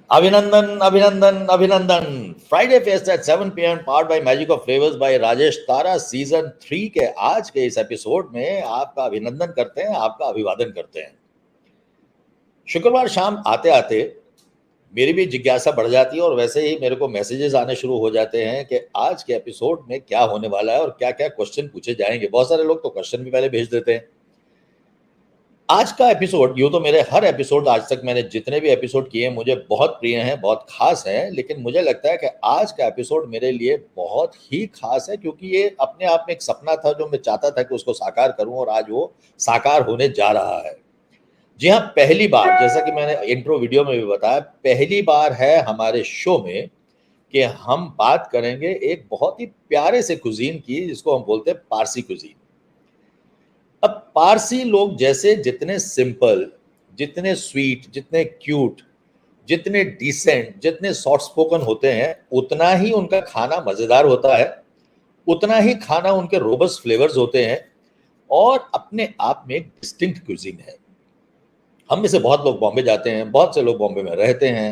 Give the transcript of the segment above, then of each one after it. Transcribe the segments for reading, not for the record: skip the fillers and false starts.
अभिनंदन अभिनंदन अभिनंदन। Friday fest at 7 PM powered by magic of flavours by Rajesh Tara season 3 के आज के इस एपिसोड में आपका अभिनंदन करते हैं, आपका अभिवादन करते हैं। शुक्रवार शाम आते आते मेरी भी जिज्ञासा बढ़ जाती है और वैसे ही मेरे को मैसेजेस आने शुरू हो जाते हैं कि आज के एपिसोड में क्या होने वाला है और क्या क्या क्वेश्चन पूछे जाएंगे। बहुत सारे लोग तो क्वेश्चन भी पहले भेज देते हैं। आज का एपिसोड, यूं तो मेरे हर एपिसोड आज तक मैंने जितने भी एपिसोड किए हैं मुझे बहुत प्रिय हैं, बहुत खास हैं, लेकिन मुझे लगता है कि आज का एपिसोड मेरे लिए बहुत ही खास है क्योंकि ये अपने आप में एक सपना था जो मैं चाहता था कि उसको साकार करूं और आज वो साकार होने जा रहा है। जी हाँ, पहली बार, जैसा कि मैंने इंट्रो वीडियो में भी बताया, पहली बार है हमारे शो में कि हम बात करेंगे एक बहुत ही प्यारे से कुजीन की, जिसको हम बोलते हैं पारसी कुजीन। अब पारसी लोग जैसे जितने सिंपल, जितने स्वीट, जितने क्यूट, जितने डिसेंट, जितने सॉफ्ट स्पोकन होते हैं, उतना ही उनका खाना मजेदार होता है, उतना ही खाना उनके रोबस्ट फ्लेवर्स होते हैं और अपने आप में एक डिस्टिंक्ट क्यूजिन है। हम में से बहुत लोग बॉम्बे जाते हैं, बहुत से लोग बॉम्बे में रहते हैं,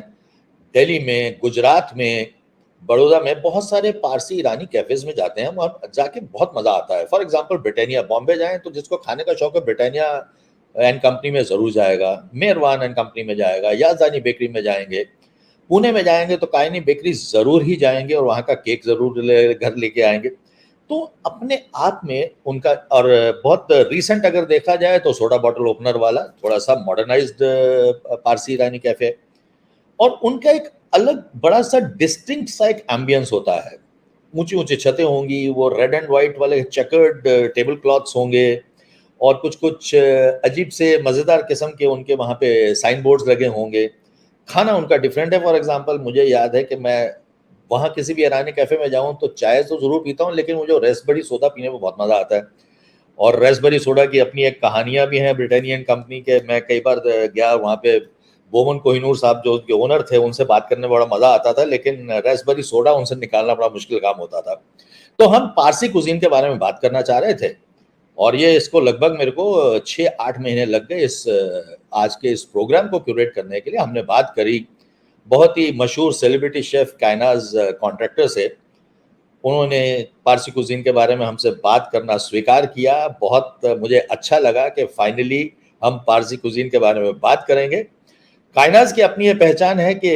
दिल्ली में, गुजरात में, बड़ौदा में बहुत सारे पारसी ईरानी कैफेज में जाते हैं, वहाँ जाके बहुत मजा आता है। फॉर एग्जांपल ब्रिटानिया, बॉम्बे जाएं तो जिसको खाने का शौक है ब्रिटानिया एंड कंपनी में जरूर जाएगा, मेहरबान एंड कंपनी में जाएगा, याजदानी बेकरी में जाएंगे, पुणे में जाएंगे तो कायनी बेकरी जरूर ही जाएंगे और वहाँ का केक जरूर घर लेके आएंगे। तो अपने आप में उनका, और बहुत रिसेंट अगर देखा जाए तो सोडा बॉटल ओपनर वाला थोड़ा सा मॉडर्नाइज्ड पारसी ईरानी कैफे, और उनका एक अलग बड़ा सा डिस्टिंक्ट सा एक एम्बियंस होता है। ऊंची ऊंची छतें होंगी, वो रेड एंड व्हाइट वाले चेकर्ड टेबल क्लॉथ्स होंगे और कुछ कुछ अजीब से मज़ेदार किस्म के उनके वहाँ पे साइन बोर्ड्स लगे होंगे। खाना उनका डिफरेंट है। फॉर एग्जांपल मुझे याद है कि मैं वहाँ किसी भी ईरानी कैफ़े में जाऊँ तो चाय तो ज़रूर पीता हूँ, लेकिन मुझे रेस्पबेरी सोडा पीने में बहुत मज़ा आता है। और रेस्पबेरी सोडा की अपनी एक कहानियाँ भी हैं ब्रिटानियन कंपनी के। मैं कई बार गया वहाँ पे, बोमन कोहिनूर साहब जो उनके ओनर थे, उनसे बात करने में बड़ा मजा आता था, लेकिन रेस्पबेरी सोडा उनसे निकालना बड़ा मुश्किल काम होता था। तो हम पारसी कुजीन के बारे में बात करना चाह रहे थे और ये इसको लगभग मेरे को 6-8 महीने लग गए इस आज के इस प्रोग्राम को क्यूरेट करने के लिए। हमने बात करी बहुत ही मशहूर सेलिब्रिटी शेफ कायनाज कॉन्ट्रैक्टर से। उन्होंने पारसी कुजीन के बारे में हमसे बात करना स्वीकार किया। बहुत मुझे अच्छा लगा कि फाइनली हम पारसी कुजीन के बारे में बात करेंगे। कायनाज की अपनी ये पहचान है कि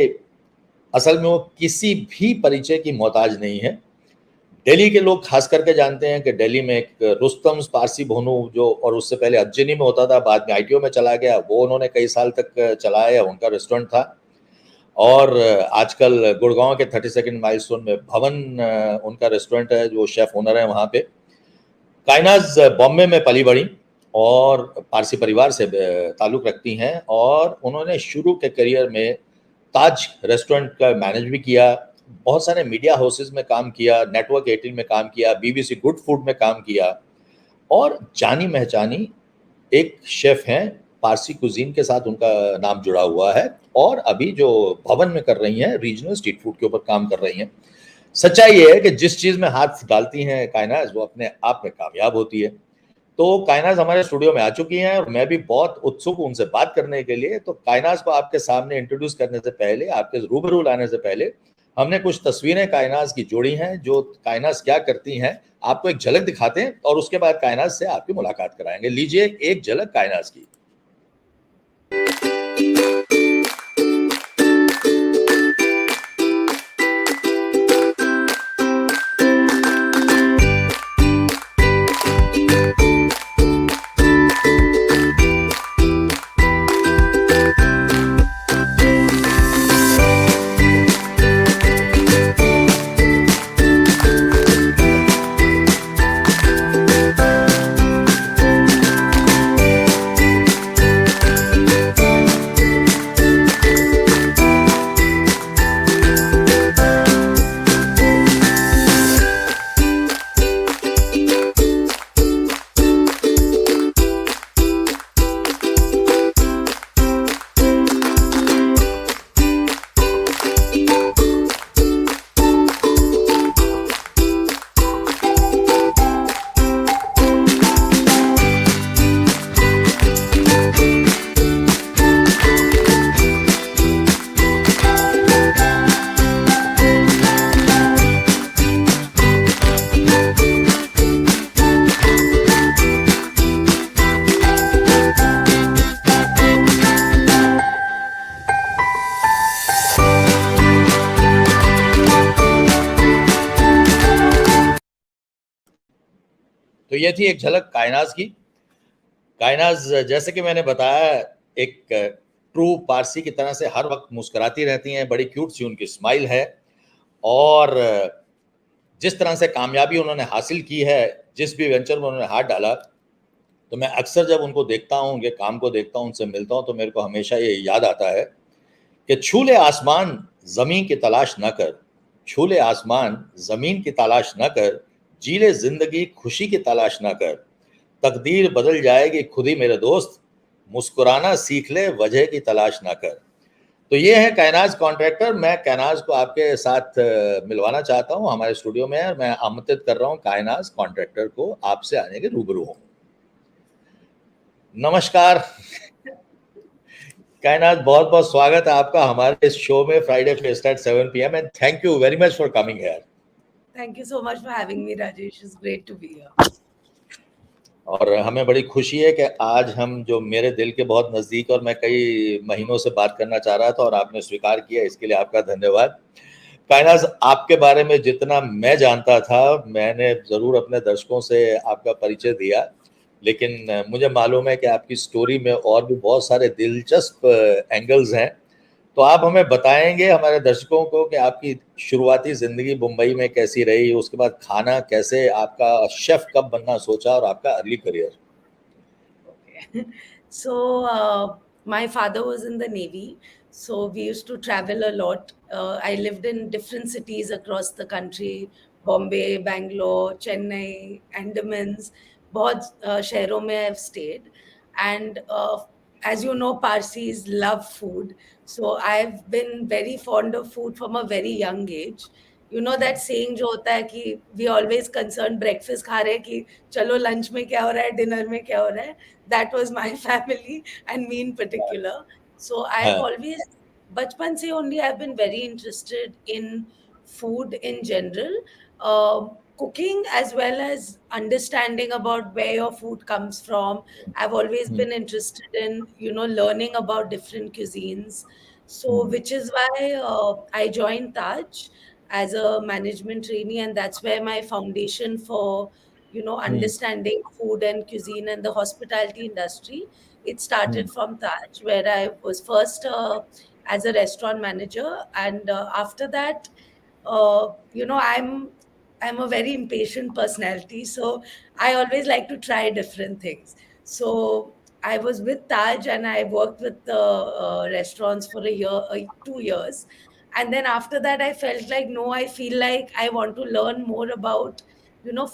असल में वो किसी भी परिचय की मोहताज नहीं है। दिल्ली के लोग खास करके जानते हैं कि दिल्ली में एक रुस्तम पारसी भोनू, जो और उससे पहले अज्जनी में होता था, बाद में आईटीओ में चला गया, वो उन्होंने कई साल तक चलाया, उनका रेस्टोरेंट था। और आजकल गुड़गांव के 32nd माइलस्टोन में भवन उनका रेस्टोरेंट है, जो शेफ ओनर है वहाँ पे। कायनाज बॉम्बे में पली बड़ी और पारसी परिवार से ताल्लुक़ रखती हैं और उन्होंने शुरू के करियर में ताज रेस्टोरेंट का मैनेज भी किया, बहुत सारे मीडिया हाउसेस में काम किया, नेटवर्क 18 में काम किया, बीबीसी गुड फूड में काम किया और जानी पहचानी एक शेफ हैं। पारसी कुजीन के साथ उनका नाम जुड़ा हुआ है और अभी जो भवन में कर रही हैं, रीजनल स्ट्रीट फूड के ऊपर काम कर रही हैं। सच्चाई ये है कि जिस चीज़ में हाथ डालती हैं कायनाज, वो अपने आप में कामयाब होती है। तो कायनाज हमारे स्टूडियो में आ चुकी हैं और मैं भी बहुत उत्सुक हूं उनसे बात करने के लिए। तो कायनाज को आपके सामने इंट्रोड्यूस करने से पहले, आपके रूबरू लाने से पहले, हमने कुछ तस्वीरें कायनाज की जोड़ी हैं, जो कायनाज क्या करती हैं आपको एक झलक दिखाते हैं और उसके बाद कायनाज से आपकी मुलाकात कराएंगे। लीजिए एक झलक कायनाज की। तो ये थी एक झलक कायनाज की। कायनाज जैसे कि मैंने बताया, एक ट्रू पारसी की तरह से हर वक्त मुस्कुराती रहती हैं, बड़ी क्यूट सी उनकी स्माइल है। और जिस तरह से कामयाबी उन्होंने हासिल की है, जिस भी वेंचर में उन्होंने हाथ डाला, तो मैं अक्सर जब उनको देखता हूँ, उनके काम को देखता हूँ, उनसे मिलता हूँ, तो मेरे को हमेशा ये याद आता है कि छू ले आसमान ज़मीन की तलाश न कर, छू ले आसमान ज़मीन की तलाश न कर, जी ले ज़िंदगी खुशी की तलाश न कर, तकदीर बदल जाएगी खुद ही मेरे दोस्त, मुस्कुराना सीख ले वजह की तलाश ना कर। तो ये है कायनाज कॉन्ट्रैक्टर। मैं कायनाज को आपके साथ मिलवाना चाहता हूँ हमारे स्टूडियो में, और मैं आमंत्रित कर रहा हूँ कायनाज कॉन्ट्रैक्टर को आपसे आने के रूबरू हूँ। नमस्कार कायनाज, बहुत बहुत स्वागत है आपका हमारे इस शो में, Friday fest at 7 PM, and thank you very much for coming here. Thank you so much for having me, Rajesh. It's great to be here. और हमें बड़ी खुशी है कि आज हम, जो मेरे दिल के बहुत नज़दीक और मैं कई महीनों से बात करना चाह रहा था और आपने स्वीकार किया, इसके लिए आपका धन्यवाद। कायनाज, आपके बारे में जितना मैं जानता था, मैंने ज़रूर अपने दर्शकों से आपका परिचय दिया, लेकिन मुझे मालूम है कि आपकी स्टोरी में और भी बहुत सारे दिलचस्प एंगल्स हैं। तो आप हमें बताएंगे, हमारे दर्शकों को, कि आपकी शुरुआती ज़िंदगी मुंबई में कैसी रही, उसके बाद खाना कैसे, आपका शेफ़ कब बनना सोचा, और आपका early career. Okay. So, my father was in the Navy. So, we used to travel a lot. I lived in different cities across the country: Bombay, Bangalore, Chennai, Andamans. बहुत शहरों में I've stayed. And as you know, Parsis love food. So, I've been very fond of food from a very young age. You know that saying जो होता है कि we always concerned breakfast खा रहे हैं कि चलो lunch में क्या हो रहा है, dinner में क्या हो रहा है. That was my family and me in particular. So I've हाँ। always, bachpan se only, I've been very interested in food in general, cooking as well as understanding about where your food comes from. I've always hmm, been interested in, learning about different cuisines. So, hmm, which is why I joined Taj as a management trainee, and that's where my foundation for hmm, understanding food and cuisine and the hospitality industry. It hmm, started from Taj, where I was first as a restaurant manager, and after that, I'm a very impatient personality, so I always like to try different things. So I was with Taj, and I worked with the restaurants for a year, 2 years, and then after that, I felt like, no, I feel like I want to learn more about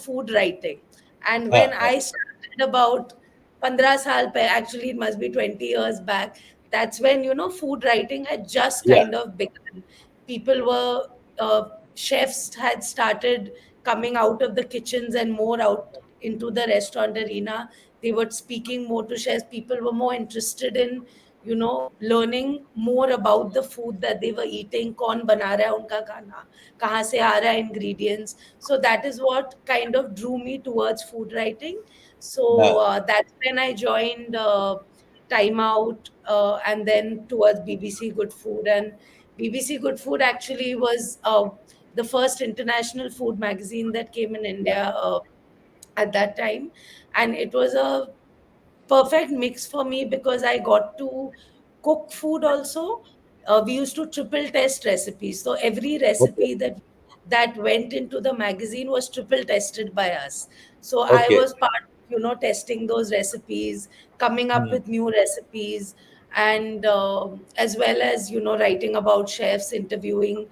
food writing. And हाँ, when हाँ, I started about 15 saal pe, actually it must be 20 years back, that's when food writing had just yeah, kind of begun. People were chefs had started coming out of the kitchens and more out into the restaurant arena. They were speaking more to chefs. People were more interested in learning more about the food that they were eating. कौन बना रहा है उनका खाना, कहाँ से आ रहा है ingredients. So that is what kind of drew me towards food writing. So हाँ, that's when I joined Time Out, and then towards BBC Good Food. And BBC Good Food actually was the first international food magazine that came in India at that time. And it was a perfect mix for me because I got to cook food also. We used to triple test recipes. So every okay, recipe that went into the magazine was triple tested by us. So I okay, was part of, testing those recipes, coming up hmm, with new recipes, and as well as, writing about chefs, interviewing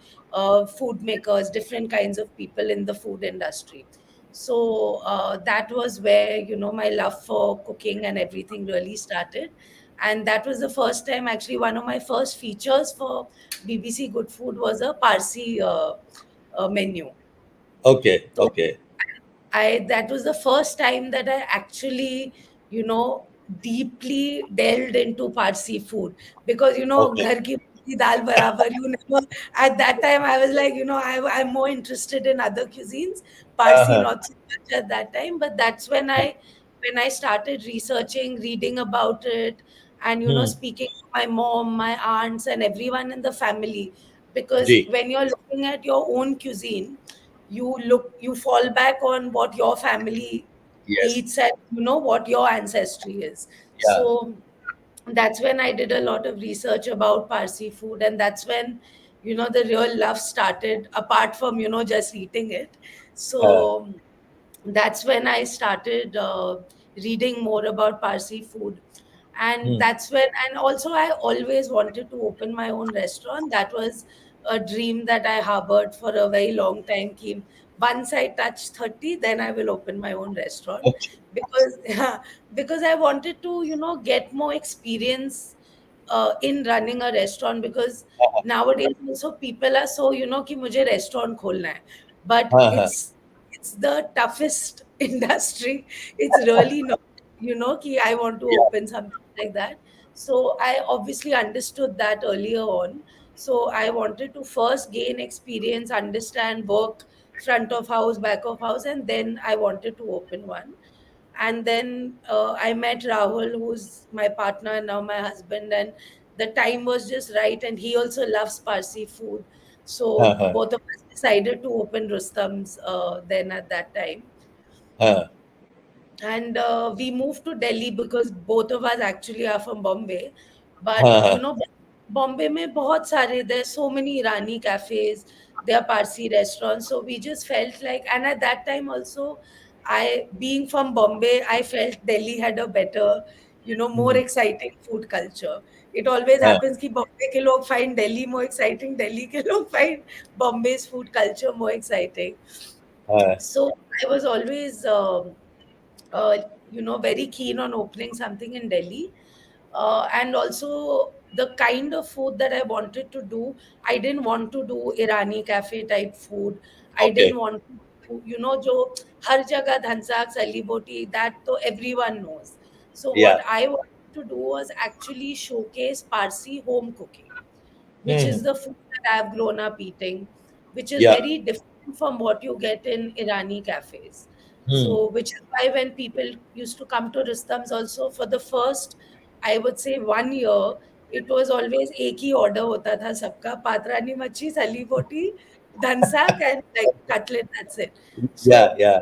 food makers, different kinds of people in the food industry. So that was where my love for cooking and everything really started. And that was the first time, actually, one of my first features for BBC Good Food was a Parsi menu. Okay, So okay, I that was the first time that I actually, deeply delved into Parsi food, because okay, ghar ki rooti dal barabar. You never At that time I was like, I'm more interested in other cuisines, हाँ, Parsi हाँ, not so much at that time. But that's when I started researching, reading about it, and hmm, speaking to my mom, my aunts, and everyone in the family. जी, Because when you're looking at your own cuisine, you fall back on what your family Yes. eats and what your ancestry is. Yeah. So that's when I did a lot of research about Parsi food, and that's when the real love started, apart from just eating it. Uh, So that's when I started reading more about Parsi food. And hmm. that's when, and also I always wanted to open my own restaurant. That was a dream that I harbored for a very long time. Ki once I touch 30, then I will open my own restaurant. Okay. Because because I wanted to, get more experience in running a restaurant, because nowadays also people are so, कि मुझे restaurant खोलना है. But Uh-huh. it's the toughest industry. It's really not, कि I want to Yeah. open something like that. So I obviously understood that earlier on. So I wanted to first gain experience, understand work, front of house, back of house, and then I wanted to open one. And then I met Rahul, who's my partner and now my husband, and the time was just right, and he also loves Parsi food. So Uh-huh. both of us decided to open Rustam's then at that time. Uh, And we moved to Delhi because both of us actually are from Bombay. But uh-huh. Bombay mein bahut sare, there's so many Irani cafes, there are Parsi restaurants. So we just felt like, and at that time also, being from Bombay, I felt Delhi had a better, more Hmm. exciting food culture. It always Uh, happens कि Bombay के लोग find Delhi more exciting, Delhi के लोग find Bombay's food culture more exciting. uh, So I was always uh, very keen on opening something in Delhi. And also the kind of food that I wanted to do, I didn't want to do Irani cafe type food. I okay. didn't want to do, jo har jagah dhansak, sali boti, that to everyone knows. So Yeah. what I wanted to do was actually showcase Parsi home cooking, which Hmm. is the food that I've grown up eating, which is Yeah. very different from what you get in Irani cafes. Hmm. So, which is why when people used to come to Rustam's also for the first, I would say 1 year, it was always एक ही order होता था सबका, पात्रानी मच्छी, सली बोटी, dhansak and like cutlet, that's it. Yeah. So Yeah.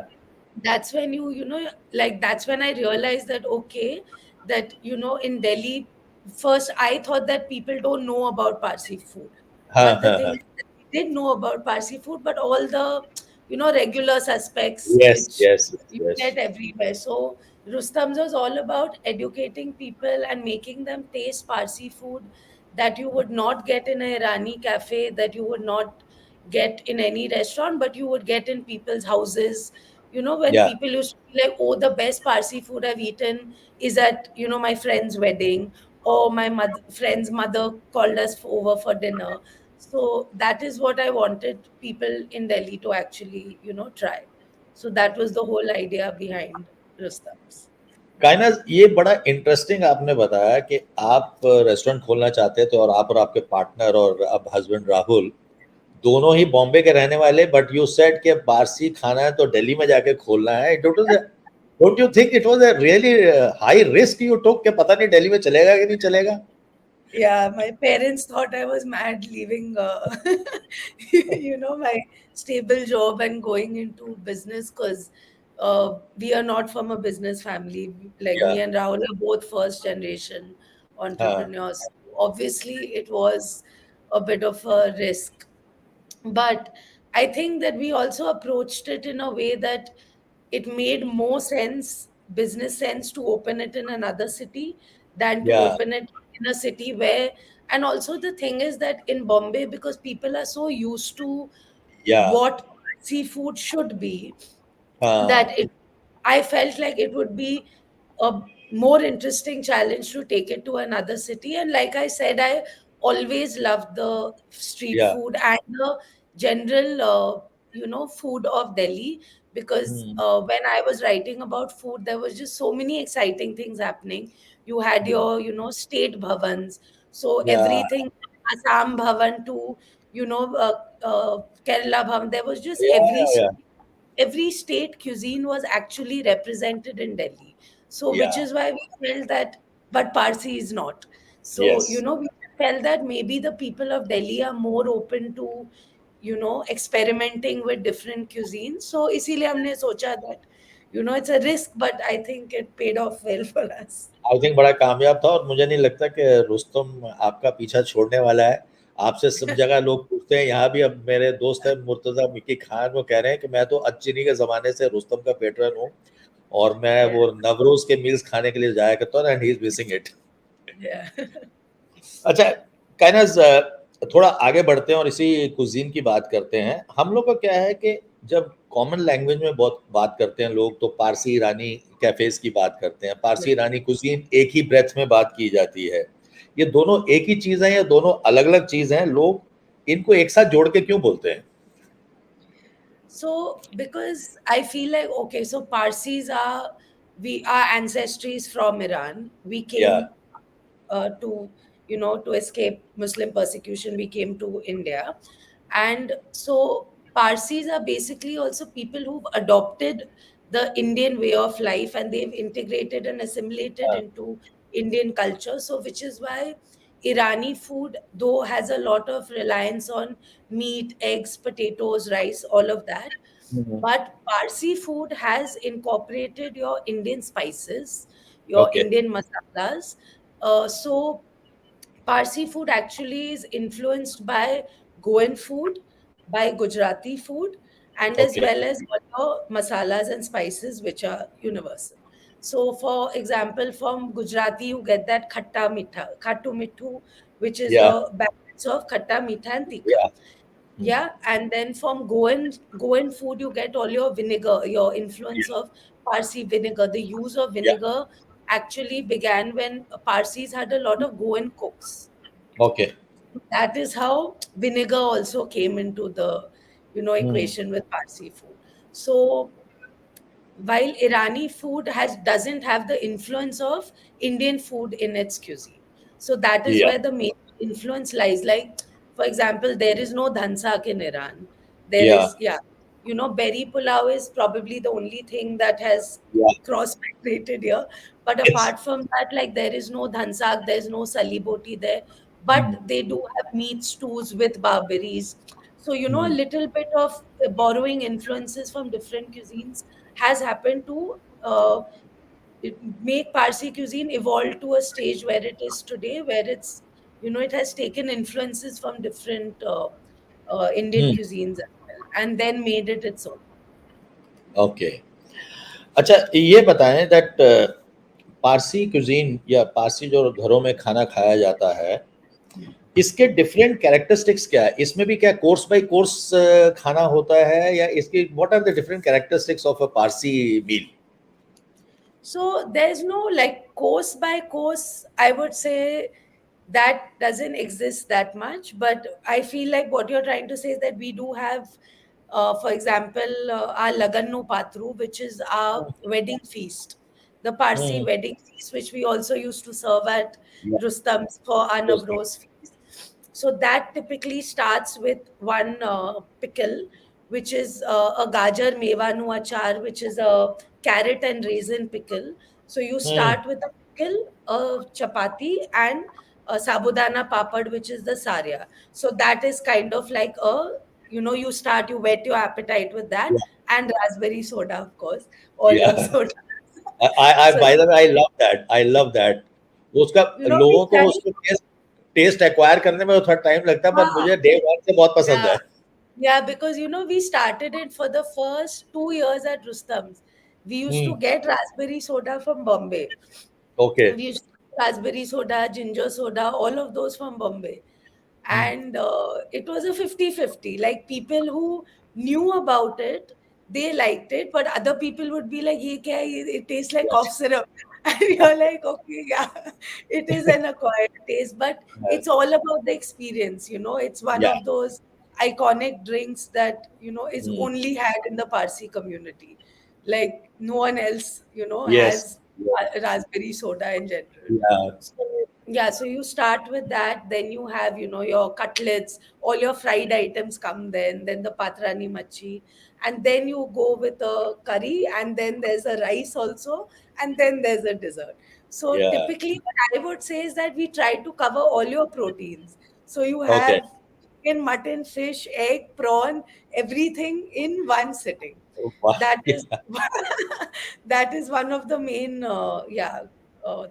that's when like that's when I realized that okay, that in Delhi, first I thought that people don't know about Parsi food, Huh, but the huh, thing huh. is that we did know about Parsi food, but all the regular suspects Yes. which Yes. you Yes. get everywhere. So Rustam's was all about educating people and making them taste Parsi food that you would not get in a Irani cafe, that you would not get in any restaurant, but you would get in people's houses. When Yeah. people used to be like, oh, the best Parsi food I've eaten is at, my friend's wedding, or my friend's mother called us over for dinner. So that is what I wanted people in Delhi to actually, try. So that was the whole idea behind Rustam's. काइनाज ये बड़ा interesting आपने बताया कि आप restaurant खोलना चाहते थे और आपके पार्टनर और अब हस्बैंड राहुल दोनों ही बॉम्बे के रहने वाले बट यू सेड कि पारसी खाना है तो दिल्ली में जाके खोलना है don't you think it was a really high risk you took कि पता नहीं दिल्ली में चलेगा कि नहीं चलेगा Yeah, my parents thought I was mad leaving, my stable job and going into business, because we are not from a business family. Like या me and Rahul are both first generation हाँ entrepreneurs. Obviously, it was a bit of a risk, but I think that we also approached it in a way that it made more sense, business sense, to open it in another city than to या open it in a city where, and also the thing is that in Bombay, because people are so used to या what seafood should be, हाँ that I felt like it would be a more interesting challenge to take it to another city. And like I said, I always loved the street या food and the general, food of Delhi, because hmm when I was writing about food, there was just so many exciting things happening. You had your, state bhavans. So या everything, Assam Bhavan to, Kerala Bhavan, there was just या every state cuisine was actually represented in Delhi. So, या which is why we felt that, but Parsi is not. So, yes we felt that maybe the people of Delhi are more open to, experimenting with different cuisines. So, इसीलिए हमने सोचा that it's a risk, but I think it paid off well for us. I think बड़ा कामयाब था और मुझे नहीं लगता कि रुस्तम आपका पीछा छोड़ने वाला है। आपसे सब जगह लोग पूछते हैं, यहाँ भी अब मेरे दोस्त हैं मुर्तज़ा मिकी खान, वो कह रहे हैं कि मैं तो अच्छिनी के ज़माने से रुस्तम का पेट्रन हूँ और मैं Yeah, वो नवरोज़ के मील्स खाने के लिए जाया करता हूँ and he is missing it. yeah. अच्छा, काइनाज़ थोड़ा आगे बढ़ते हैं और इसी कुज़ीन की बात करते हैं। हम लोग का क्या है कि जब कॉमन लैंग्वेज में बहुत बात करते हैं लोग तो पारसी ईरानी कैफ़ेज़ की बात करते हैं। पारसी ईरानी कुज़ीन एक ही ब्रेथ में बात की जाती है। ये दोनों एक ही चीज़ हैं या दोनों अलग-अलग चीज़ हैं? लोग इनको एक साथ जोड़ के क्यों बोलते हैं? So, because I feel like, okay, so Parsis are, our ancestry is from Iran. We या came to, to escape Muslim persecution. We came to India. And so Parsis are basically also people who've adopted the Indian way of life, and they've integrated and assimilated हाँ, into Indian culture. So, which is why Irani food, though, has a lot of reliance on meat, eggs, potatoes, rice, all of that. Hmm, But Parsi food has incorporated your Indian spices, your okay, Indian masalas. So Parsi food actually is influenced by Goan food, by Gujarati food, and as okay, well as all your masalas and spices, which are universal. So, for example, from Gujarati, you get that khatta mitha, khattu mithu, which is या, your balance of khatta, mitha, and tikha. या, हुँ, Yeah, and then from Goan food, you get all your vinegar, your influence या, of Parsi vinegar. The use of या, vinegar actually began when Parsis had a lot of Goan cooks. Okay, That is how vinegar also came into the hmm, equation with Parsi food. So while Irani food doesn't have the influence of Indian food in its cuisine. So that is या, where the main influence lies. Like, for example, there is no dhansak in Iran. There या, is, yeah, berry pulao is probably the only thing that has या, cross migrated here. But yes, apart from that, like, there is no dhansak, there's no saliboti there. But hmm, they do have meat stews with barberries. So, a hmm, little bit of borrowing influences from different cuisines has happened to make Parsi cuisine evolve to a stage where it is today, where it has taken influences from different Indian hmm, cuisines as well, and then made it its own. Okay. अच्छा, ये बताएँ that Parsi cuisine या पारसी जो घरों में खाना खाया जाता है, इसके डिफरेंट कैरेक्टरिस्टिक्स क्या है? इसमें भी क्या कोर्स बाय कोर्स खाना होता है या इसकी what are the different characteristics of a Parsi meal? So there's no like course by course, I would say that doesn't exist that much. But I feel like what you're trying to say is that we do have, for example, our Lagannu Patru, which is our wedding feast, the Parsi hmm, wedding feast, which we also used to serve at या, Rustam's for our Navroz feast. So that typically starts with one pickle, which is a gajar mevanu achar, which is a carrot and raisin pickle. So you hmm, start with a pickle, a chapati, and a sabudana papad, which is the sarya. So that is kind of like you whet your appetite with that, या, and raspberry soda, of course, all या। your soda. I So by the way I love that, I love that. उसका we लोगों को try. उसको test taste acquire करने में थोड़ा time लगता है पर हाँ, मुझे डे 1 से बहुत पसंद yeah. है। Yeah, because we started it for the first 2 years at Rustam's. We used hmm, to get raspberry soda from Bombay. Okay, We used to get raspberry soda, ginger soda, all of those from Bombay. Hmm, And it was a 50-50. Like, people who knew about it, they liked it, but other people would be like, "Ye kya hai? It tastes like cough syrup." And you're like, okay, yeah, it is an acquired taste, but it's all about the experience. It's one या, of those iconic drinks that, is hmm, only had in the Parsi community. Like, no one else, yes, has raspberry soda in general. या, So, yeah, so you start with that, then you have, your cutlets, all your fried items come then the patrani machi, and then you go with a curry, and then there's a rice also, and then there's a dessert. So या, typically, what I would say is that we try to cover all your proteins. So you okay, have chicken, mutton, fish, egg, prawn, everything in one sitting. वाह! That is that is one of the main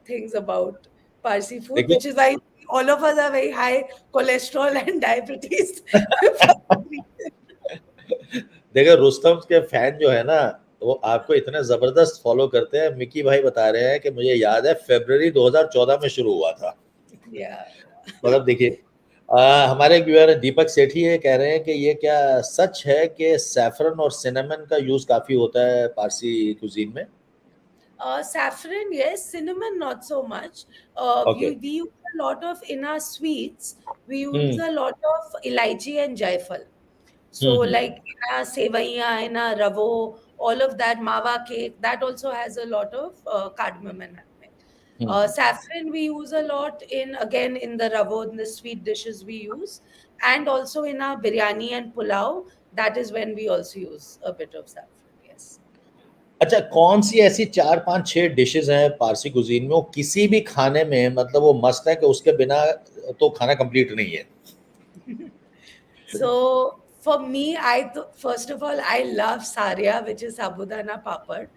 things about Parsi food, देखिए which is why all of us are very high cholesterol and diabetes. For that reason. देखिए रुस्तम के fan जो है ना, वो आपको इतने जबरदस्त फॉलो करते हैं। मिकी भाई बता रहे हैं कि मुझे याद है फरवरी 2014 में शुरू हुआ था। Yeah. मतलब देखिए हमारे एक व्यूअर दीपक सेठी ये कह रहे हैं कि ये क्या सच है कि सैफरन और सिनेमन का यूज काफी होता है पारसी कुजीन में? Saffron, yes. Cinnamon, not so much. Okay. We use a lot of in our sweets. We use hmm a lot of elaichi and jaifal. So, hmm like in our sevaiya, in our ravo, all of that mawa cake, that also has a lot of cardamom and nutmeg. Hmm Saffron we use a lot in again in the ravo, in the sweet dishes we use, and also in our biryani and pulao. That is when we also use a bit of saffron. Yes. अच्छा, कौन सी ऐसी 4 5 6 dishes हैं Parsi cuisine में वो किसी भी खाने में मतलब वो मस्त है कि उसके बिना तो खाना कंप्लीट नहीं है? So for me, first of all, I love sarya, which is sabudana papad,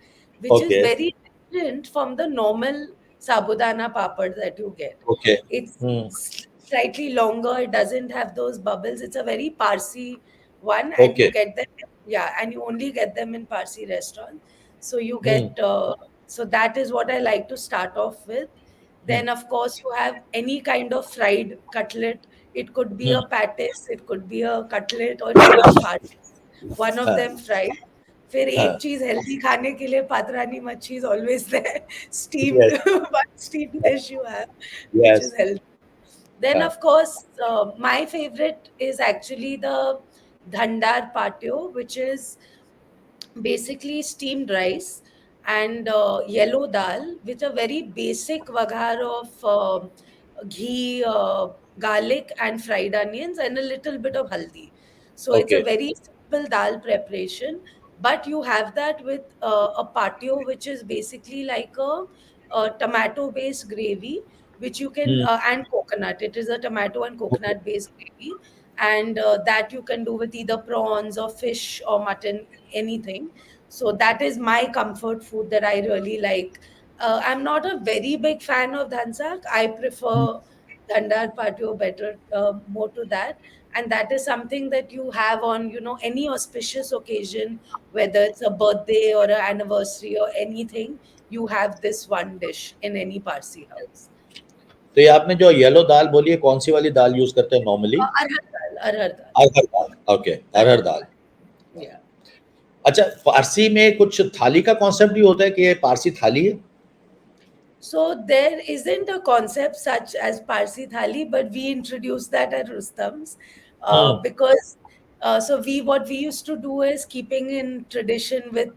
which is okay very different from the normal sabudana papad that you get. Okay It's slightly longer. It doesn't have those bubbles. It's a very Parsi one, and okay you get them. Yeah, and you only get them in Parsi restaurants. So you hmm get. So that is what I like to start off with. Hmm Then, of course, you have any kind of fried cutlet. It could be a hmm patties, it could be a cutlet, or even a farcis. One of हाँ them fried. फिर एक हाँ चीज healthy खाने के लिए पात्रानी मच्छी is always there. Steamed, yes one steamed dish you have, which is yes healthy. Then, हाँ of course, my favorite is actually the dhandar patio, which is basically steamed rice and yellow dal with a very basic vagar of ghee, garlic, and fried onions, and a little bit of haldi. So it's a okay very simple dal preparation, but you have that with a patio, which is basically like a tomato-based gravy, which you can and coconut. It is a tomato and okay coconut-based gravy, and that you can do with either prawns or fish or mutton, anything. So that is my comfort food that I really like. I'm not a very big fan of dhansak. I prefer dhandar patio better, more to that. And that is something that you have on, any auspicious occasion, whether it's a birthday or an anniversary or anything, you have this one dish in any Parsi house. तो ये आपने जो yellow दाल बोली है कौन सी वाली दाल use करते हैं normally? Arhar dal, arhar dal, अरहर दाल। ओके, अरहर arhar दाल। dal. Yeah. अच्छा, फारसी में कुछ थाली का कॉन्सेप्ट भी होता है कि ये पारसी थाली है? So there isn't a concept such as Parsi thali, but we introduced that at Rustam's hmm because so we what we used to do is keeping in tradition with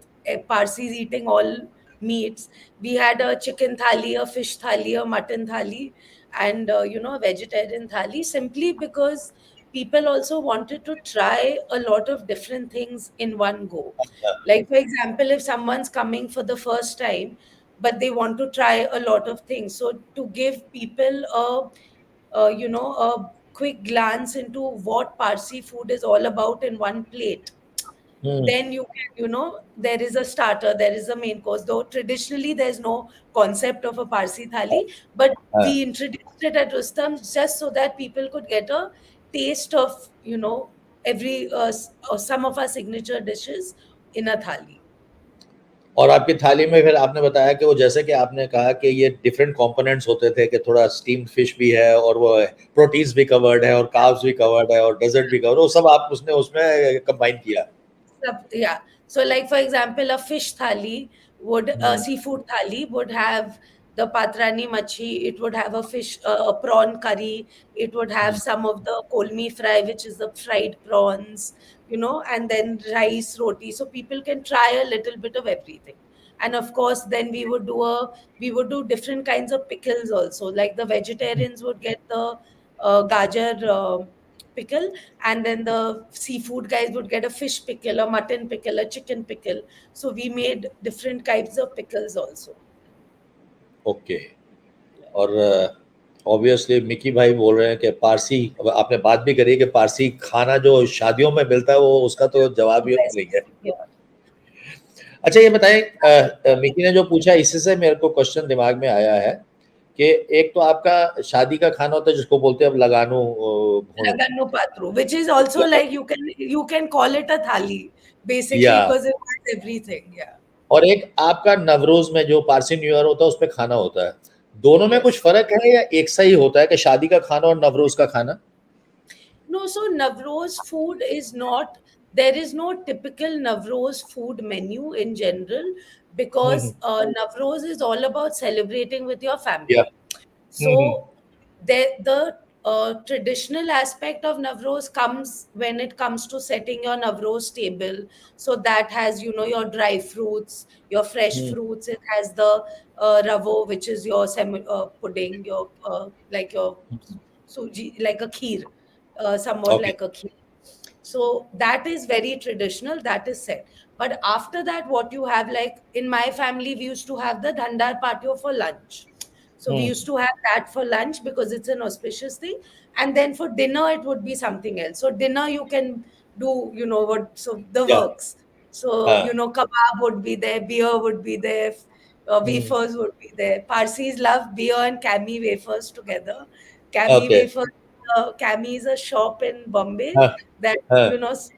Parsis eating all meats. We had a chicken thali, a fish thali, a mutton thali, and a vegetarian thali. Simply because people also wanted to try a lot of different things in one go. Like for example, if someone's coming for the first time but they want to try a lot of things. So to give people a quick glance into what Parsi food is all about in one plate, hmm then you can, there is a starter, there is a main course. Though traditionally there's no concept of a Parsi thali, but हाँ। we introduced it at Rustam just so that people could get a taste of, every some of our signature dishes in a thali. और आपकी थाली में फिर आपने बताया कि वो जैसे कि आपने कहा कि ये डिफरेंट कंपोनेंट्स होते थे कि थोड़ा स्टीम्ड फिश भी है और वो प्रोटीन्स भी कवर्ड है और कार्ब्स भी कवर्ड है और डेजर्ट भी कवर्ड, वो सब आप उसने उसमें कंबाइन किया? Yeah. So, like for example, a fish thali a hmm seafood thali would have the patrani machi. It would have a fish, a prawn curry. It would have hmm some of the kolmi fry, which is the fried prawns, and then rice, roti. So people can try a little bit of everything. And of course, then we would do different kinds of pickles also. Like the vegetarians would get the gajar pickle, and then the seafood guys would get a fish pickle, a mutton pickle, a chicken pickle. So we made different types of pickles also. Okay. Yeah. और obviously Mickey भाई बोल रहे हैं कि पारसी, अब आपने बात भी करी कि पारसी खाना जो शादियों में मिलता है वो उसका तो जवाब ही नहीं है। Yeah. अच्छा ये बताएं, मिकी ने जो पूछा इसी से मेरे को क्वेश्चन दिमाग में आया है कि एक तो आपका शादी का खाना होता है जिसको बोलते हैं अब लगानो भुनो, Laganno patru, which is also like you can call it a thali या basically because it has everything. Yeah. और एक आपका नवरोज में जो पारसी न्यू ईयर होता है उसपे खाना होता है, दोनों में कुछ Yes. फर्क है या एक सा ही होता है कि शादी का खाना और नवरोज का खाना? No, so Navroz food is not, there is no typical Navroz food menu in general hmm, because Navroz is all about celebrating with your या family. So the traditional aspect of Navroz comes when it comes to setting your Navroz table. So that has, your dry fruits, your fresh hmm, fruits. It has the ravo, which is your pudding, your like your suji, like a kheer, somewhat okay like a kheer. So that is very traditional, that is set. But after that, what you have, like in my family, we used to have the Dandar patio for lunch. So we hmm, used to have that for lunch because it's an auspicious thing. And then for dinner, it would be something else. So dinner, you can do, what, so the या works. So, हाँ kebab would be there, beer would be there, hmm, wafers would be there. Parsis love beer and kami wafers together. Kami okay wafers, Kami is a shop in Bombay हाँ that, हाँ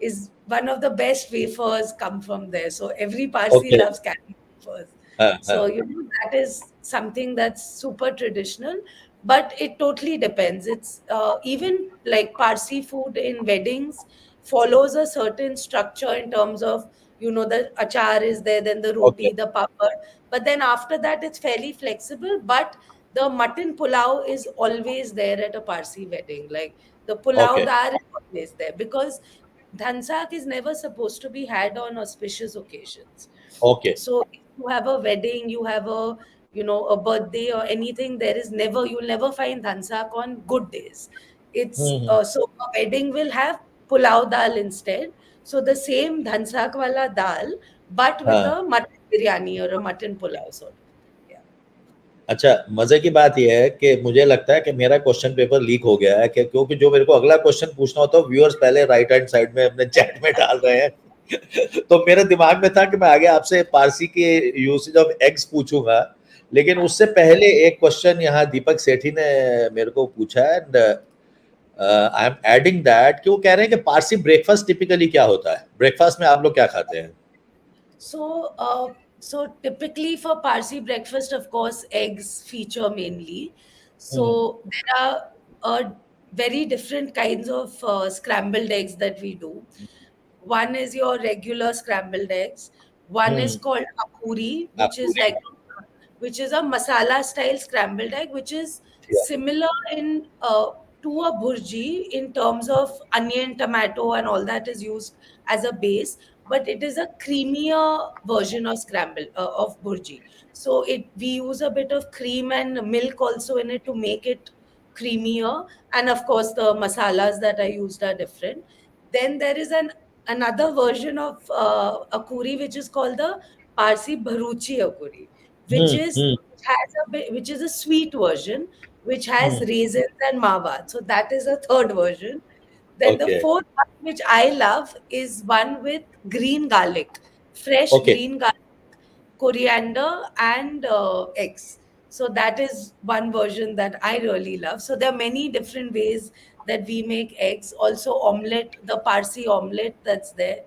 is one of the best wafers come from there. So every Parsi okay loves Kami wafers. हाँ हाँ So, that is something that's super traditional, but it totally depends. It's even like Parsi food in weddings follows a certain structure in terms of, the achar is there, then the okay roti, the papad. But then after that, it's fairly flexible. But the mutton pulao is always there at a Parsi wedding. Like the pulao okay dar is always there because dhansak is never supposed to be had on auspicious occasions. Okay So if you have a wedding, you have a birthday or anything, you'll never find dhansak on good days. It's hmm, so a wedding will have pulao dal instead. So the same dhansak wala dal, but with हाँ a mutton biryani or a mutton pulao sort of. Yeah. अच्छा मजे की बात यह है कि मुझे लगता है कि मेरा क्वेश्चन पेपर लीक हो गया है कि क्योंकि जो मेरे को अगला क्वेश्चन पूछना होता है व्यूअर्स पहले राइट हैंड साइड में अपने चैट में डाल रहे हैं। तो मेरे दिमाग में था कि मैं आगे आपसे पारसी के यूसेज ऑफ एग्स पूछूंगा, लेकिन उससे पहले एक क्वेश्चन यहाँ दीपक सेठी ने मेरे को पूछा है and I am adding that कि वो कह रहे हैं कि पारसी ब्रेकफास्ट टिपिकली क्या होता है, ब्रेकफास्ट में आप लोग क्या खाते हैं? So typically for Parsi breakfast, of course, eggs feature mainly. Hmm, So there are very different kinds of scrambled eggs that we do. One is your regular scrambled eggs. One is hmm, called akuri, आप पूरी, which is a masala style scrambled egg, which is या, similar in to a burji in terms of onion, tomato, and all that is used as a base, but it is a creamier version of scramble of burji. So we use a bit of cream and milk also in it to make it creamier, and of course the masalas that I used are different. Then there is another version of akuri which is called the Parsi Bharuchi akuri, which is hmm, which is a sweet version which has hmm, raisins and mawad. So that is a third version. Then the okay fourth one, which I love, is one with green garlic, fresh okay green garlic, coriander, and eggs. So that is one version that I really love. So there are many different ways that we make eggs. Also, omelette, the Parsi omelette that's there,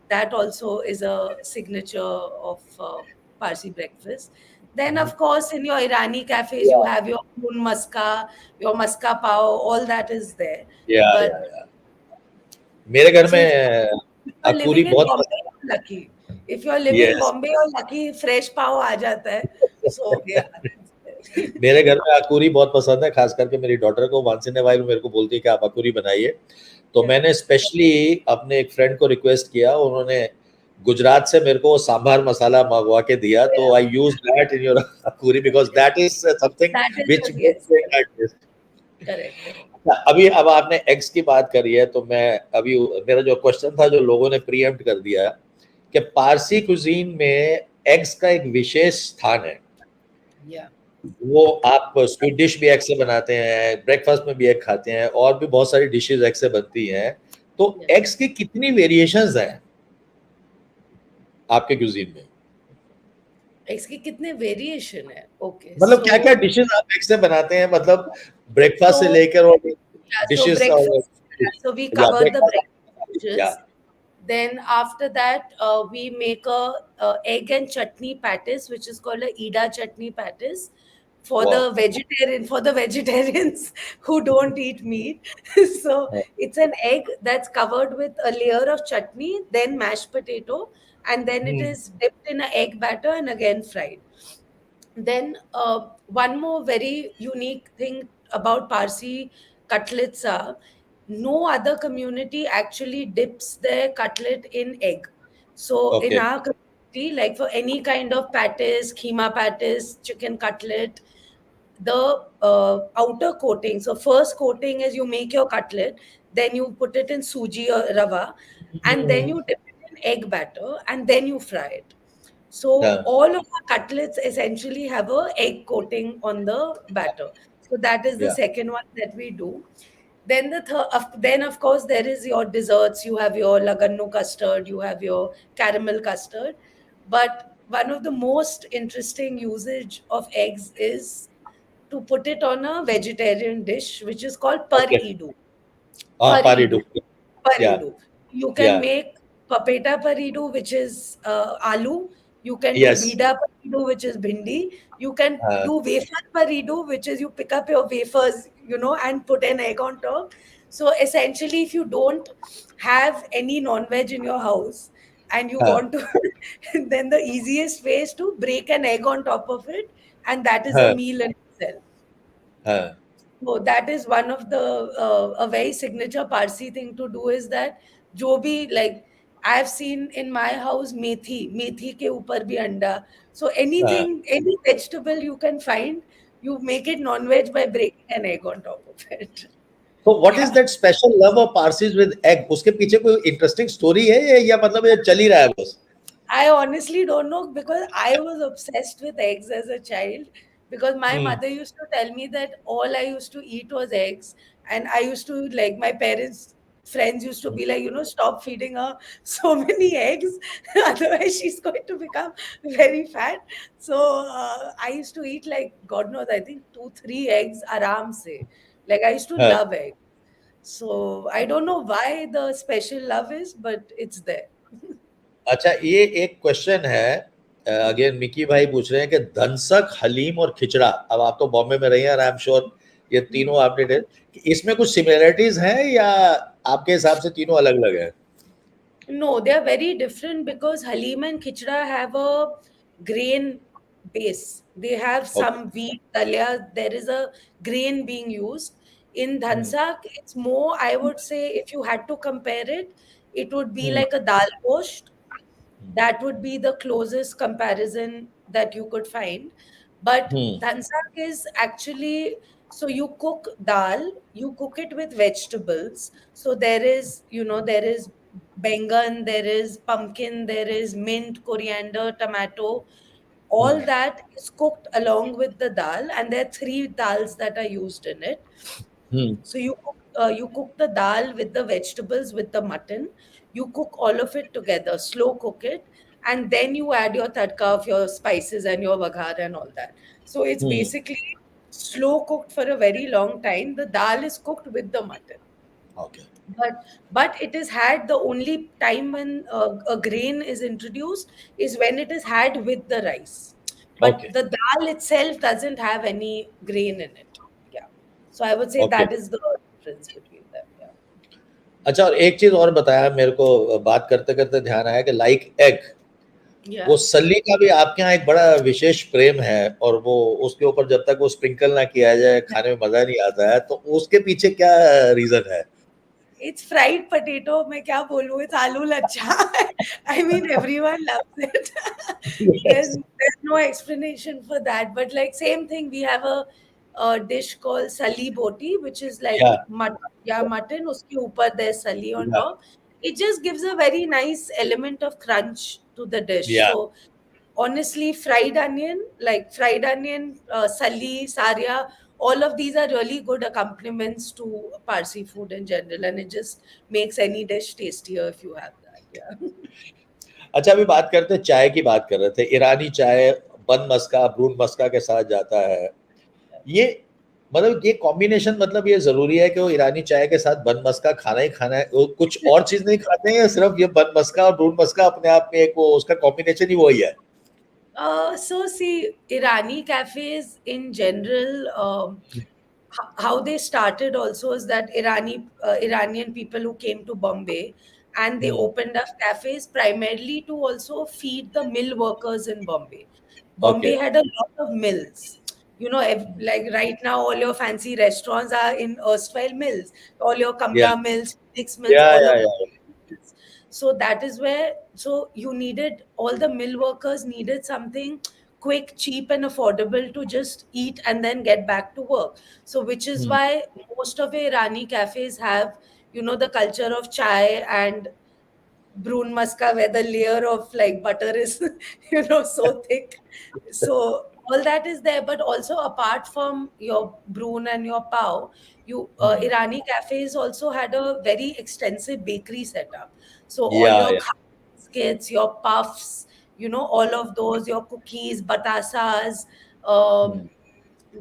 that also is a signature of Parsi breakfast. Then, of course, in your Irani cafes, you have your moon maska, your maska pav, all that is there. या But या मेरे घर so if you're अकूरी living in बहुत Bombay, पसंद, you're lucky. If you're living yes Bombay, you're lucky. Fresh pav aa jata hai. So yeah, that's there. मेरे घर में अकूरी बहुत पसंद है, खास करके मेरी डॉटर को वंस इन अ व्हाइल मेरे को बोलती है कि आप अकूरी बनाइए। तो Yeah. मैंने स्पेशली अपने एक फ्रेंड को रिक्वेस्ट किया, उन्होंने गुजरात से मेरे को सांभर मसाला मंगवा के दिया, Yeah. तो I used that in your akuri because that is something That is which yes, gives it that taste. correct, correct. अभी अब आपने एग्स की बात करी है तो मैं अभी मेरा जो क्वेश्चन था जो लोगों ने प्रीएम्प्ट कर दिया कि पारसी कुजीन में एग्स का एक विशेष स्थान है। Yeah. वो आप स्वीट डिश भी एग से बनाते हैं, ब्रेकफास्ट में भी एग खाते हैं, और भी बहुत सारी डिशेज एग से बनती हैं। तो Yes. एग्स की कितनी वेरिएशंस हैं आपके क्यूजीन में? इसके कितने वेरिएशन है? ओके, मतलब सो क्या-क्या डिशेस आप एग से बनाते हैं, मतलब ब्रेकफास्ट से so लेकर और yeah, so डिशेस और breakfast. Yeah, so we या covered the breakfast ब्रेकफास्ट या dishes. Then after that, we make a egg and chutney patties, which is called a Ida chutney patties वाह! for the vegetarians who don't eat meat. So हाँ, it's an egg that's covered with a layer of chutney, then mashed potato, and then it hmm, is dipped in an egg batter and again fried. Then one more very unique thing about Parsi cutlets are no other community actually dips their cutlet in egg. So in okay, our community, like for any kind of patties, keema patties, chicken cutlet, the outer coating. So first coating is you make your cutlet, then you put it in suji or rava, and then hmm, you dip it in egg batter, and then you fry it. So हाँ, all of our cutlets essentially have a egg coating on the batter. So that is the या second one that we do. Then then of course there is your desserts. You have your lagannu custard, you have your caramel custard. But one of the most interesting usage of eggs is to put it on a vegetarian dish, which is called par okay, edu. हाँ, पारिडु, Paridu. या Paridu. You या can make papeta paridu, which is aloo. You can do yes, bida paridu, which is bhindi. You can हाँ, do wafer paridu, which is you pick up your wafers, and put an egg on top. So essentially, if you don't have any non-veg in your house and you हाँ, want to, then the easiest way is to break an egg on top of it, and that is a हाँ, meal in itself. हाँ, So that is one of the a very signature Parsi thing to do is that जो भी like I have seen in my house methi के ऊपर भी अंडा. So हाँ। anything, any vegetable you can find, you make it non-veg by breaking an egg on top of it. तो what is Yeah. That special love of Parsis with egg? उसके पीछे कोई interesting story है, या मतलब ये चल ही रहा है बस? I honestly don't know because I was obsessed with eggs as a child because my hmm, mother used to tell me that all I used to eat was eggs. And I used to, like, my parents' friends used to be like, stop feeding her so many eggs. Otherwise, she's going to become very fat. So I used to eat, like, God knows, I think 2, 3 eggs aram se. Like, I used to हाँ, love eggs. So I don't know why the special love is, but it's there. अच्छा, ये एक question है, again Mickey भाई पूछ रहे हैं कि धनसक, हलीम और खिचड़ा, अब आप तो बॉम्बे में रही हैं और आई एम श्योर ये तीनों आपने इसमें कुछ सिमिलरिटीज हैं, या आपके हिसाब से तीनों अलग अलग है? No, they are very different because Halim and Khichda have a grain base. They have okay, some wheat, dalia. There is a grain being used. In hmm, Dhansak, it's more, I would say, if you had to compare it, it would be hmm, like a dal bosht. That would be the closest comparison that you could find. But hmm, dhansak is actually, so you cook dal, you cook it with vegetables. So there is bengan, there is pumpkin, there is mint, coriander, tomato. Hmm, All that is cooked along with the dal, and there are three dals that are used in it. Hmm, So you cook the dal with the vegetables with the mutton. You cook all of it together, slow cook it, and then you add your tadka of your spices and your vaghar and all that. So it's hmm, basically slow cooked for a very long time. The dal is cooked with the mutton, okay, but it is had the only time when a grain is introduced is when it is had with the rice. But okay, the dal itself doesn't have any grain in it. Yeah. So I would say okay. that is the difference between them. Yeah. अच्छा, और एक चीज और बताया मेरे को, बात करते करते ध्यान आया कि लाइक एग, वो Yeah. सल्ली का भी आपके यहाँ एक बड़ा विशेष प्रेम है, और वो उसके ऊपर जब तक वो स्प्रिंकल ना किया जाए खाने में मजा नहीं आता है, तो उसके पीछे क्या रीजन है? It's fried potato. मैं क्या बोलूँ? It's aloo lachha. I mean, everyone loves it. there's Yes. there's no explanation for that. But like same thing, we have a dish called sali boti, which is like Yeah, mutton. Uske upar there's sali on yeah, top. It just gives a very nice element of crunch to the dish. yeah, So honestly, fried onion, sali, saria, all of these are really good accompaniments to Parsi food in general, and it just makes any dish tastier if you have that. Yeah. अच्छा, अभी बात करते हैं, चाय की बात कर रहे थे, ईरानी चाय बन मस्का ब्रून मस्का के साथ जाता है ये, मतलब ये कॉम्बिनेशन, मतलब ये जरूरी है कि वो ईरानी चाय के साथ बन मस्का खाना ही खाना है, वो कुछ और चीज नहीं खाते हैं, या सिर्फ ये बन मस्का और ब्रून मस्का अपने आप में एक वो उसका कॉम्बिनेशन ही वही है? So see, Irani cafes in general, how they started also is that Iranian people who came to Bombay and they hmm. opened up cafes primarily to also feed the mill workers in Bombay. Okay. Bombay had a lot of mills. You know, like right now, all your fancy restaurants are in erstwhile mills. All your या Kamla mills, Phoenix mills, या all या of या mills. So that is where, so you needed, all the mill workers needed something quick, cheap, and affordable to just eat and then get back to work. So, which is hmm. why most of the Irani cafes have, the culture of chai and brun maska, where the layer of like butter is, so thick. So all that is there, but also apart from your brun and your pav, hmm. Irani cafes also had a very extensive bakery setup. So all या your या biscuits, your puffs, all of those, your cookies, batasas, hmm.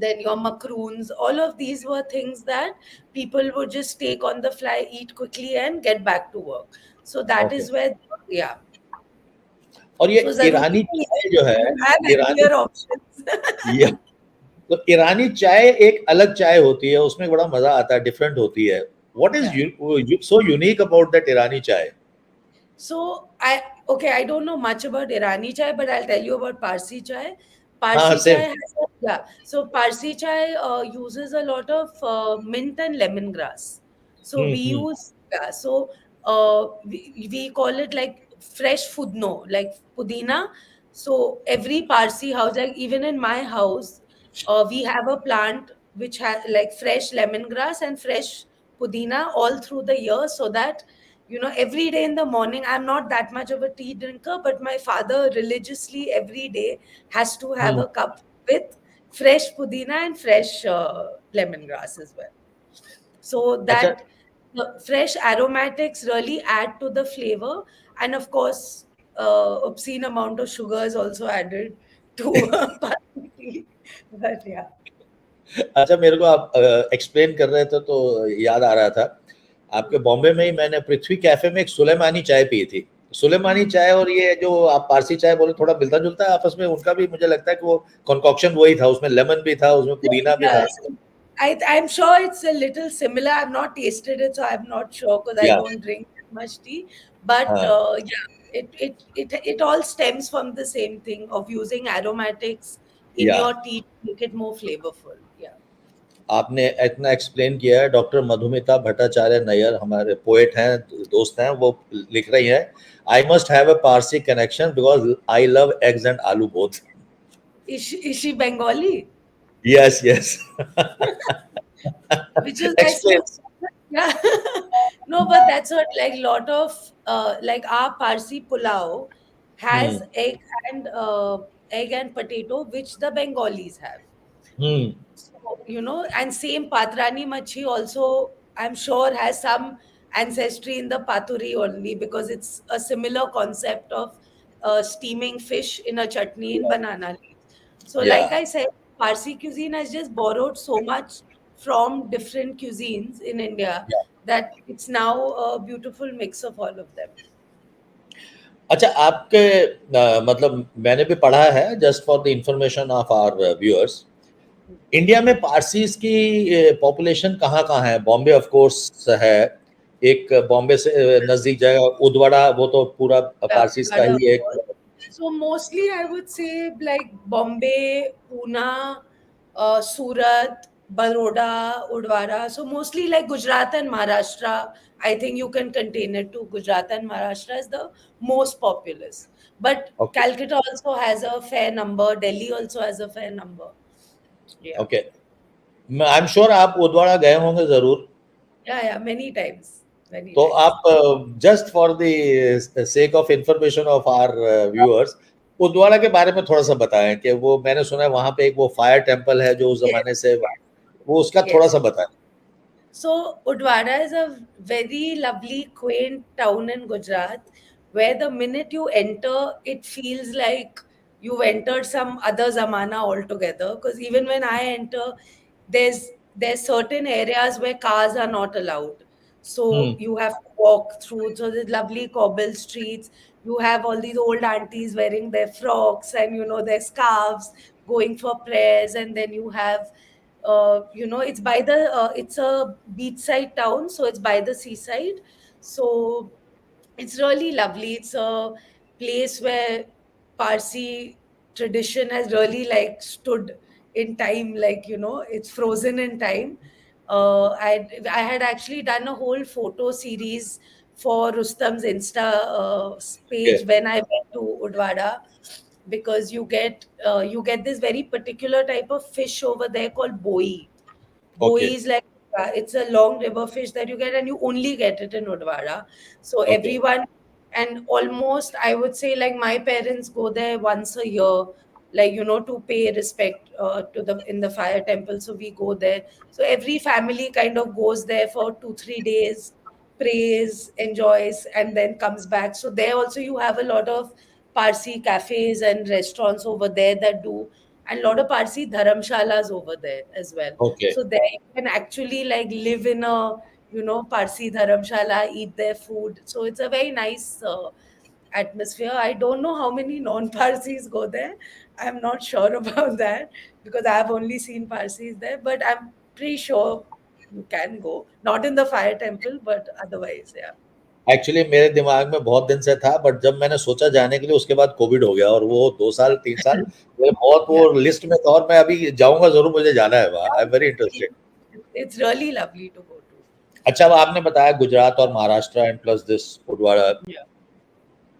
then your macaroons, all of these were things that people would just take on the fly, eat quickly, and get back to work. So that okay. is where, yeah. और ये So zaruri ईरानी nahi चाय hai, जो है, you have Irani, healthier options. ये तो ईरानी चाय एक अलग चाय होती है, उसमें बड़ा मजा आता है, डिफरेंट होती है. What is Yeah. So unique about that Irani chai? So I don't know much about Irani chai, but I'll tell you about Parsi chai. हाँ, Parsi chai same. yeah. So Parsi chai uses a lot of mint and lemongrass. So we hmm. use, yeah. So we call it like fresh fudno, like pudina. So every Parsi house, like even in my house, we have a plant which has like fresh lemongrass and fresh pudina all through the year, so that every day in the morning, I'm not that much of a tea drinker, but my father religiously every day has to have hmm. a cup with fresh pudina and fresh lemongrass as well. So अच्छा. that the fresh aromatics really add to the flavor. And of course, obscene amount of sugar is also added to Parsi tea. But yeah. अच्छा, मेरे को आप explain कर रहे थे तो याद आ रहा था, आपके बॉम्बे में ही मैंने पृथ्वी कैफे में एक सुलेमानी चाय पी थी. सुलेमानी Hmm. चाय और ये जो आप पारसी चाय बोले, थोड़ा मिलता जुलता है आपस में, उनका भी मुझे लगता है कि वो कंकॉक्शन वही था, उसमें लेमन भी था, उसमें पुदीना भी था. Yes. I'm sure it's a little similar. I've not tasted it, so I'm not sure because I या. don't drink that much tea. But हाँ. yeah, it all stems from the same thing of using aromatics in या. your tea to make it more flavorful. Yeah. आपने इतना explain किया है. Doctor Madhumita Bhattacharya Nayyar हमारे poet हैं, दोस्त हैं, वो लिख रही हैं, I must have a Parsi connection because I love eggs and aloo both. Is she Bengali? Yes, yes. Which is like explain. yeah. No, but that's what, like, lot of like our Parsi pulao has hmm. egg and potato, which the Bengalis have. Hmm. So, and same Patrani Machi also, I'm sure, has some ancestry in the Paturi only, because it's a similar concept of steaming fish in a chutney in banana leaves. So, या. like I said, Parsi cuisine has just borrowed so much from different cuisines in India that it's now a beautiful mix of all of them. अच्छा, आपके मतलब मैंने भी पढ़ा है, just for the information of our viewers, India में पारसीज की population कहाँ-कहाँ है? बॉम्बे ऑफ कोर्स है, एक बॉम्बे से नजदीक जगह उदवाड़ा, वो तो पूरा Yeah, पारसीज का Vada, ही of एक. course. So mostly I would say like Bombay, Pune, Surat, Baroda, Udwara. So mostly like Gujarat and Maharashtra. I think you can contain it to Gujarat and Maharashtra is the most populous. But okay. Calcutta also has a fair number. Delhi also has a fair number. Yeah. Okay. I am sure आप उदवाड़ा गए होंगे जरूर. Yeah, yeah, many times. Many तो times. आप, just for the sake of information of our viewers, Udvada के बारे में थोड़ा सा बताएं कि वो मैंने सुना है वहां पे एक वो फायर टेम्पल है जो उस Yes, जमाने से, yes, वो उसका थोड़ा yes. सा बताएं। So Udwara is a very lovely, quaint town in Gujarat where the minute you enter, it feels like you've entered some other zamana altogether. Because even when I enter, there's certain areas where cars are not allowed. So hmm. you have to walk through. So the lovely cobble streets. You have all these old aunties wearing their frocks and their scarves, going for prayers, and then you have it's by the it's a beachside town, so it's by the seaside. So it's really lovely. It's a place where Parsi tradition has really like stood in time, like it's frozen in time. I had actually done a whole photo series for Rustam's Insta okay. page when I went to Udwada, because you get this very particular type of fish over there called boi. Okay. Boi is like it's a long river fish that you get, and you only get it in Udwara. So okay. everyone, and almost I would say like my parents go there once a year, like to pay respect to the in the fire temple. So we go there. So every family kind of goes there for 2 3 days, prays, enjoys, and then comes back. So there also you have a lot of Parsi cafes and restaurants over there that do, and a lot of Parsi dharamshalas over there as well. Okay. So there you can actually like live in a Parsi dharamshala, eat their food. So it's a very nice atmosphere. I don't know how many non-Parsis go there. I'm not sure about that because I've only seen Parsis there, but I'm pretty sure you can go. Not in the fire temple, but otherwise, yeah. Actually मेरे दिमाग में बहुत दिन से था, but जब मैंने सोचा जाने के लिए उसके बाद कोविड हो गया और वो 2 साल 3 साल मेरे बहुत Yeah. वो लिस्ट में था और मैं अभी जाऊंगा जरूर, मुझे जाना है वहाँ, I am very interested. It's really lovely to go to. अच्छा, अब आपने बताया गुजरात और Maharashtra and plus this Udvada, Yeah.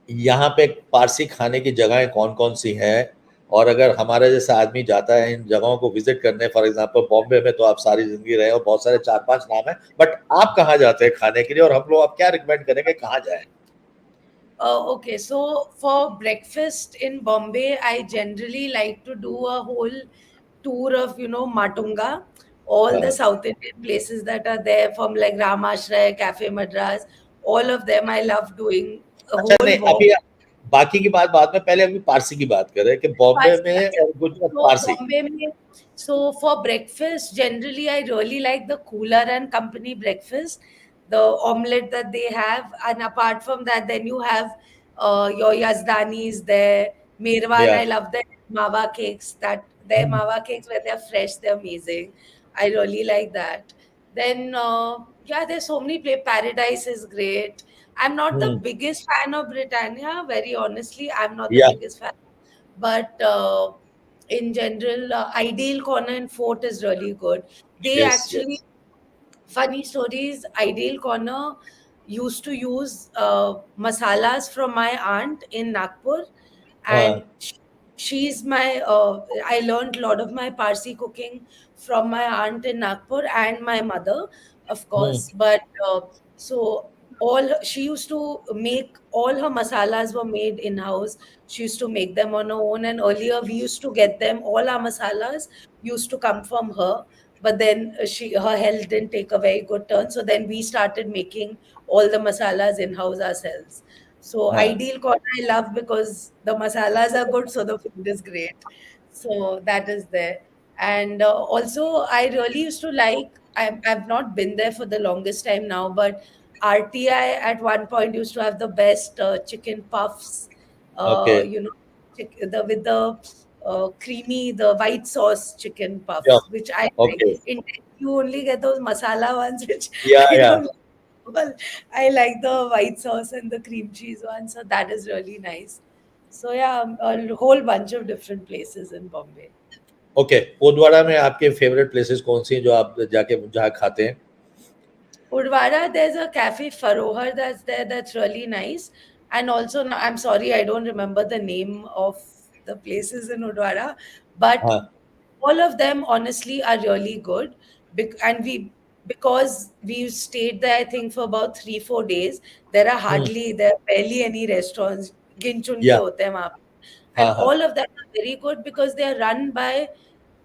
यहाँ पे पारसी खाने की जगहें कौन-कौन सी हैं? और अगर हमारे जैसा आदमी जाता है इन जगहों को विज़िट करने, फॉर एग्ज़ाम्पल बॉम्बे में तो आप सारी ज़िंदगी रहे और बहुत सारे 4-5 नाम हैं, बट आप कहाँ जाते हैं खाने के लिए और हम लोग आप क्या रिकमेंड करेंगे कहाँ जाएँ? Okay, so for breakfast in Bombay, I generally like to do a whole tour of, Matunga, all the हाँ। South Indian places that are there, from like Ramashray, Cafe Madras, all of them. I love doing a अच्छा whole नहीं, walk. अभी बाकी की बात बाद में, पहले अभी पारसी की बात करें कि बॉम्बे Parsi, में अच्छा, और गुजरात so पारसी। Bombay में, so for breakfast, generally I really like the Cooler and Company breakfast, the omelette that they have, and apart from that, then you have your Yazdanis there, Mirwan. या I love their mawa cakes. That their hmm, mawa cakes when they're fresh, they're amazing. I really like that. Then yeah, there's so many play. Paradise is great. I'm not the hmm, biggest fan of Britannia. Very honestly, I'm not the या biggest fan, but in general, Ideal Corner and Fort is really good. They yes, actually, yes. funny stories, Ideal Corner used to use masalas from my aunt in Nagpur, हाँ, and she's my I learned a lot of my Parsi cooking from my aunt in Nagpur and my mother, of hmm, course. But so she used to make all her masalas were made in house. She used to make them on her own, and earlier we used to get them, all our masalas used to come from her. But then her health didn't take a very good turn, so then we started making all the masalas in house ourselves. So हाँ, Ideal Corner I love because the masalas are good, so the food is great. So that is there. And also, I really used to like, I've not been there for the longest time now, but RTI at one point used to have the best chicken puffs, okay, with the creamy, the white sauce chicken या puffs, which I like. Okay, In you only get those masala ones, which I या don't. Well, I like the white sauce and the cream cheese one, so that is really nice. So yeah, a whole bunch of different places in Bombay. Okay, Udvada में आपके favourite places कौन-सी हैं जो आप जाके जहाँ खाते हैं? Udvada, there's a cafe Farohar that's there that's really nice. And also, no, I'm sorry, I don't remember the name of the places in Udvada, but हाँ, all of them honestly are really good. And because we stayed there, I think for about 3 4 days, there are hmm, barely any restaurants. गिन चुन के या होते हैं वहाँ पे. and हाँ हाँ all of that are very good because they are run by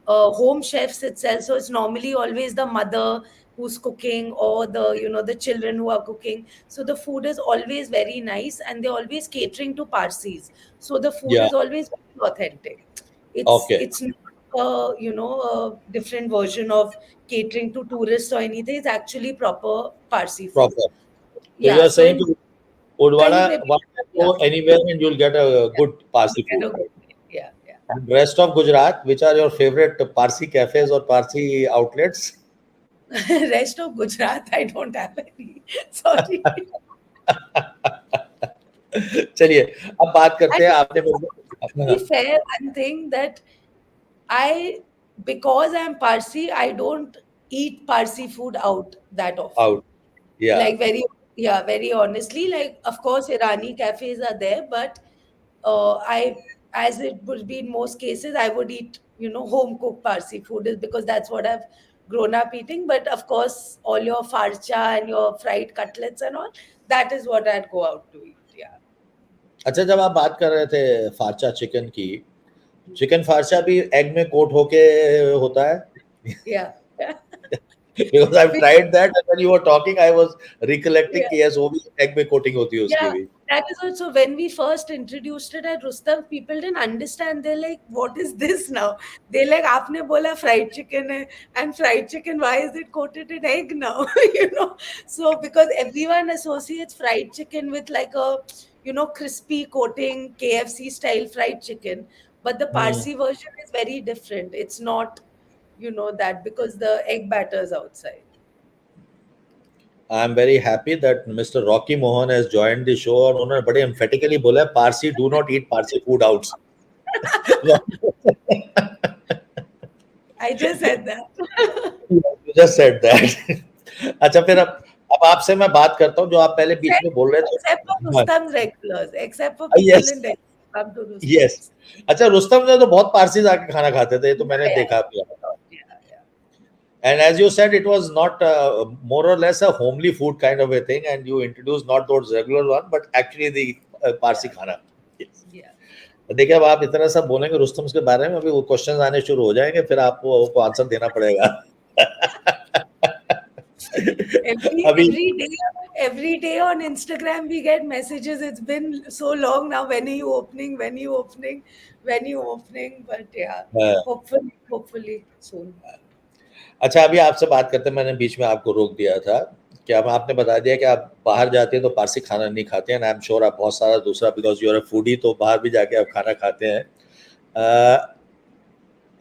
home chefs itself. So it's normally always the mother who's cooking, or the children who are cooking. So the food is always very nice, and they're always catering to Parsis. So the food yeah is always very authentic. It's okay it's not a different version of catering to tourists or anything. It's actually proper Parsi food. proper. So you Yeah. are So saying in to kahin Udwada, pe one bhi, can yeah, go anywhere and you'll get a good you Parsi get food. a good meal. Yeah, yeah. And rest of Gujarat, which are your favorite Parsi cafes or Parsi outlets? Rest of Gujarat, I don't have any. Sorry. चलिए अब बात And करते हैं आपने to be fair, one thing that I, because I'm Parsi, I don't eat Parsi food out that often. out yeah Like very honestly, like of course Irani cafes are there, but I, as it would be in most cases, I would eat, home cooked Parsi food, is because that's what I've grown up eating. But of course, all your farcha and your fried cutlets and all, that is what I'd go out to eat. Yeah. अच्छा जब आप बात कर रहे थे फार्चा chicken की chicken फार्चा भी egg में कोट होके होता है Yeah. because I've tried that and when you were talking I was recollecting Yeah. कि yes वो भी एग में कोटिंग होती है उसकी Yeah, भी that is also when we first introduced it at Rustam, people didn't understand. They're like, "What is this now?" They're like, "Aapne bola fried chicken hai, and fried chicken, why is it coated in egg now?" So because everyone associates fried chicken with like a crispy coating, KFC style fried chicken, but the hmm Parsi version is very different. It's not that, because the egg batter is outside. I am very happy that mister Rocky Mohan has joined the show और उन्होंने बड़े emphatically बोला Parsi do not eat Parsi food out I just said that. Just said that अच्छा फिर अब आपसे मैं बात करता हूँ जो आप पहले बीच में बोल रहे Except for थे हाँ Rustam's regulars, except for people yes in regulars come to yes Rustam's. अच्छा रुस्तम ने तो बहुत पारसी आके खाना खाते थे ये तो Yeah, मैंने yeah, देखा yeah, yeah. and as you said it was not more or less a homely food kind of a thing and you introduced not those regular one but actually the Parsi Yeah, खाना yes. yeah. देखिए अब आप इतना सब बोलेंगे रुस्तम के बारे में अभी वो क्वेश्चंस आने शुरू हो जाएंगे फिर आपको आंसर देना पड़ेगा Every अभी every day, every day on Instagram we get messages. It's been so long now. When are you opening? When are you opening? When are you opening? But yeah, hopefully soon. अच्छा अभी आपसे बात करते हैं मैंने बीच में आपको रोक दिया था कि अब आपने बता दिया कि आप बाहर जाते हैं तो पारसी खाना नहीं खाते हैं आई एम श्योर आप बहुत सारा दूसरा because you are a foodie तो बाहर भी जाके आप खाना खाते हैं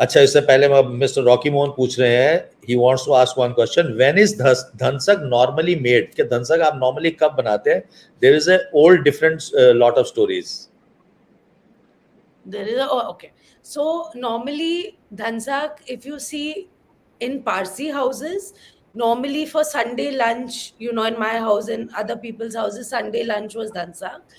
अच्छा इससे पहले मिस्टर रॉकी मोहन पूछ रहे हैं he wants to ask one question when is dhansak normally made कि धनसक आप नॉर्मली कब बनाते हैं there is a old different lot of stories There is okay. So normally dhansak, if you see in Parsi houses, normally for Sunday lunch, in my house and other people's houses, Sunday lunch was dhansak.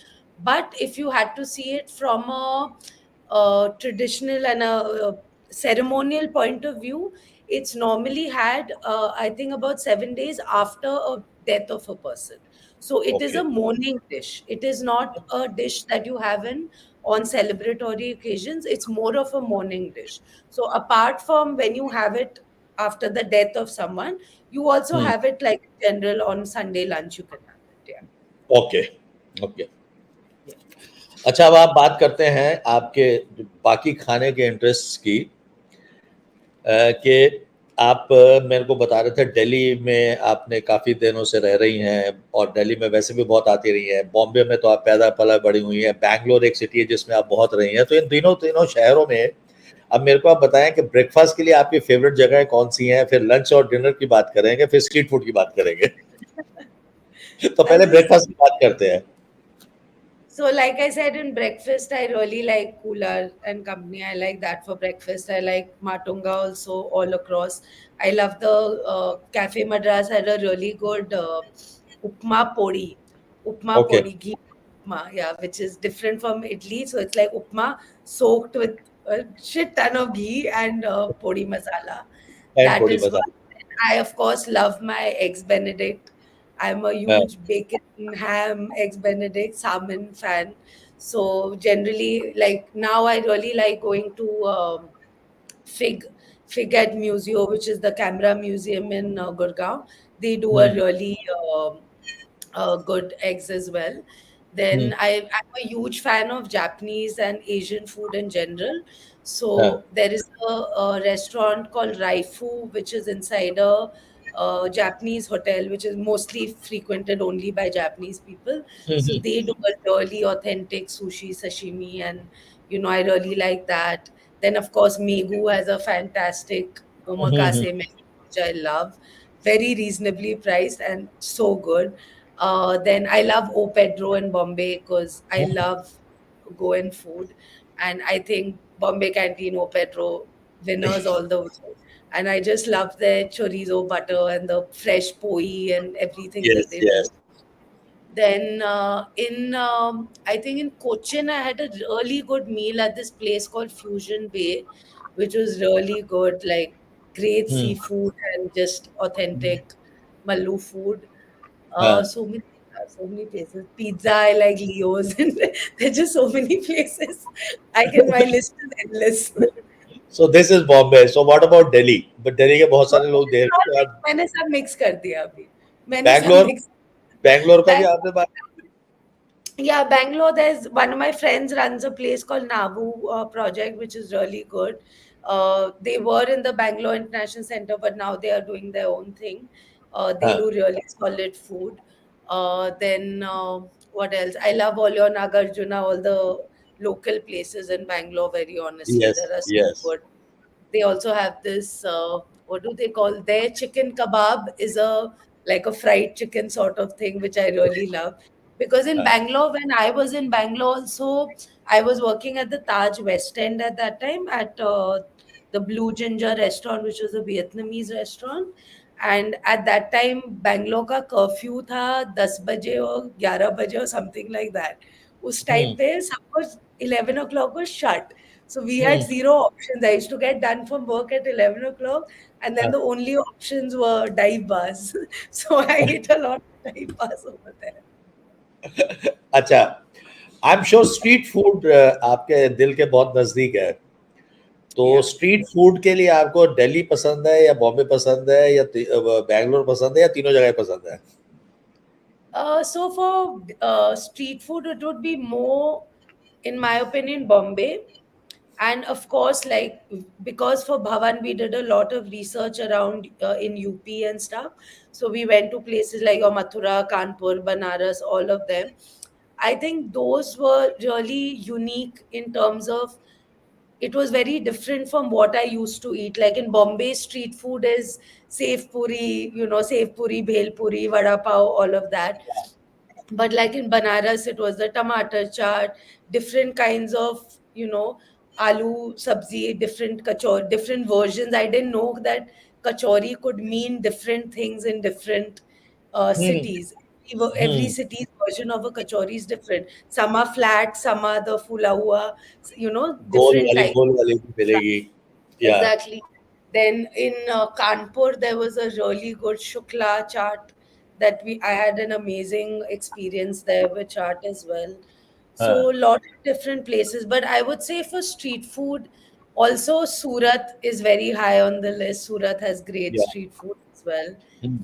But if you had to see it from a traditional and a ceremonial point of view, it's normally had, I think, about 7 days after a death of a person. So it is okay a mourning dish. It is not a dish that you have in on celebratory occasions. It's more of a morning dish. So apart from when you have it after the death of someone, you also have it like general on Sunday lunch. You can have it. Yeah. Okay okay अच्छा अब आप बात करते हैं आपके बाकी खाने के इंटरेस्ट की कि आप मेरे को बता रहे थे दिल्ली में आपने काफ़ी दिनों से रह रही हैं और दिल्ली में वैसे भी बहुत आती रही हैं बॉम्बे में तो आप पैदा पला बड़ी हुई हैं बैंगलोर एक सिटी है जिसमें आप बहुत रही हैं तो इन तीनों शहरों में अब मेरे को आप बताएं कि ब्रेकफास्ट के लिए आपकी फेवरेट जगह कौन सी हैं फिर लंच और डिनर की बात करेंगे फिर स्ट्रीट फूड की बात करेंगे तो I'll पहले just ब्रेकफास्ट की बात करते हैं So, like I said, in breakfast, I really like Cooler and Company. I like that for breakfast. I like Matunga also all across. I love the Cafe Madras had a really good upma podi. Upma okay podi, ghee upma, yeah, which is different from idli. So, it's like upma soaked with a shit ton of ghee and podi masala. And That थोड़ी is one. Masala I, of course, love my eggs Benedict. I'm a हाँ, huge bacon, ham, eggs Benedict, salmon fan. So generally, like now, I really like going to Fig Fig at Museo, which is the camera museum in Gurgaon. They do a Hmm. really good eggs as well. Hmm. Then I'm a huge fan of Japanese and Asian food in general. हाँ. So there is a restaurant called Raifu, which is inside a Japanese hotel, which is mostly frequented only by Japanese people. So Hmm. they do a really authentic sushi, sashimi, and I really like that. Then, of course, Megu has a fantastic Hmm. omakase menu, which I love. Very reasonably priced and so good. Then I love O Pedro in Bombay because I love Goan food. And I think Bombay Canteen O Pedro winners all the way. And I just love their chorizo butter and the fresh poi and everything that Yes, they do. yes. Then in I think in Cochin, I had a really good meal at this place called Fusion Bay, which was really good, like great Hmm. seafood and just authentic Mallu food. हाँ. So many places. Pizza, I like Leo's, and there's just so many places. My list is endless. So this is Bombay. So what about Delhi? But Delhi के बहुत सारे लोग देर के बाद मैंने सब mix कर दिया अभी मैंने सब बैंगलोर मिक्स बैंगलोर का भी बैंक आपने बात. Yeah, Bangalore, there's one of my friends runs a place called Navu Project, which is really good. They were in the Bangalore International Center, but now they are doing their own thing. They हाँ. do really solid food. Then what else? I love all your Nagarjuna, all the local places in Bangalore, very honestly. Yes, There are so yes. good. They also have this what do they call their chicken kebab is a like a fried chicken sort of thing, which I really love. Because in हाँ. Bangalore, when I was in Bangalore also, I was working at the Taj West End at that time at the Blue Ginger restaurant, which was a Vietnamese restaurant. And at that time, Bangalore का curfew था 10 बजे और 11 बजे or something like that. उस time Hmm. पे सब कुछ 11 o'clock was shut. So we had Hmm. zero options. I used to get done from work at 11 o'clock, and then हाँ. the only options were dive bars. So I ate a lot of dive bars over there. अच्छा. I am sure street food आपके दिल के बहुत नजदीक है. तो Yeah. Street food के लिए आपको दिल्ली पसंद है या बॉम्बे पसंद है या बैंगलोर पसंद है या तीनों जगह पसंद है? So for street food, it would be more, in my opinion, Bombay. And of course, like because for Bhawan, we did a lot of research around in UP and stuff. So we went to places like Mathura, Kanpur, Banaras, all of them. I think those were really unique in terms of it was very different from what I used to eat. Like in Bombay, street food is Sev Puri, Bhel Puri, Vada Pav, all of that. But like in Banaras, it was the tomato chaat, different kinds of, aloo sabzi, different kachori, different versions. I didn't know that kachori could mean different things in different hmm. cities. Every hmm. city's version of a kachori is different. Some are flat, some are the fula hua, different types. गोल वाली भी मिलेगी. या. Exactly. Then in Kanpur, there was a really good Shukla chaat that I had an amazing experience there with chaat as well. So हाँ. a lot of different places, but I would say for street food, also Surat is very high on the list. Surat has great या. street food as well. Hmm.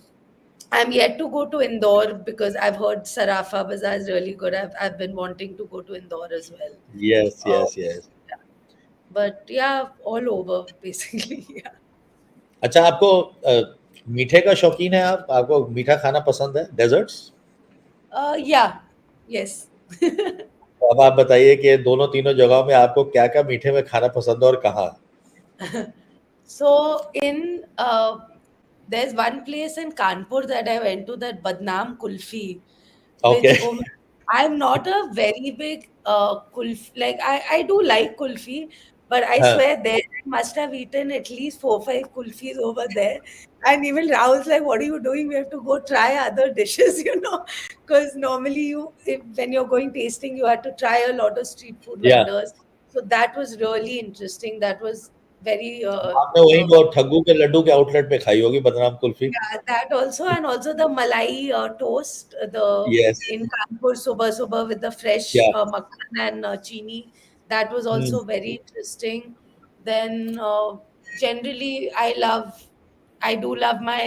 I'm yet to go to Indore because I've heard Sarafa Bazaar is really good. I've been wanting to go to Indore as well. Yes, Uh, yes, yes. but yeah, all over basically. Yeah. अच्छा, आपको मीठे का शौकीन है आप? आपको मीठा खाना पसंद है? डेजर्ट्स? Yeah, yes. तो अब आप बताइए कि दोनों तीनों जगहों में आपको क्या-क्या मीठे में खाना पसंद है और कहाँ? So in there's one place in Kanpur that I went to, that Badnam Kulfi, okay. which I'm not a very big kulfi. Like I do like kulfi, but I हाँ. swear there I must have eaten at least 4 5 kulfis over there. And even Rahul's like, "What are you doing? We have to go try other dishes," because normally when you're going tasting, you have to try a lot of street food या. vendors. So that was really interesting. That was very आपने वहीं वो ठग्गू के लड्डू के outlet पे खाई होगी बदनाम kulfi. yeah, that also, and also the malai toast, the Yes. in Kanpur subah subah with the fresh Yeah. makhan and chini. That was Hmm. also very interesting. Then generally, I do love my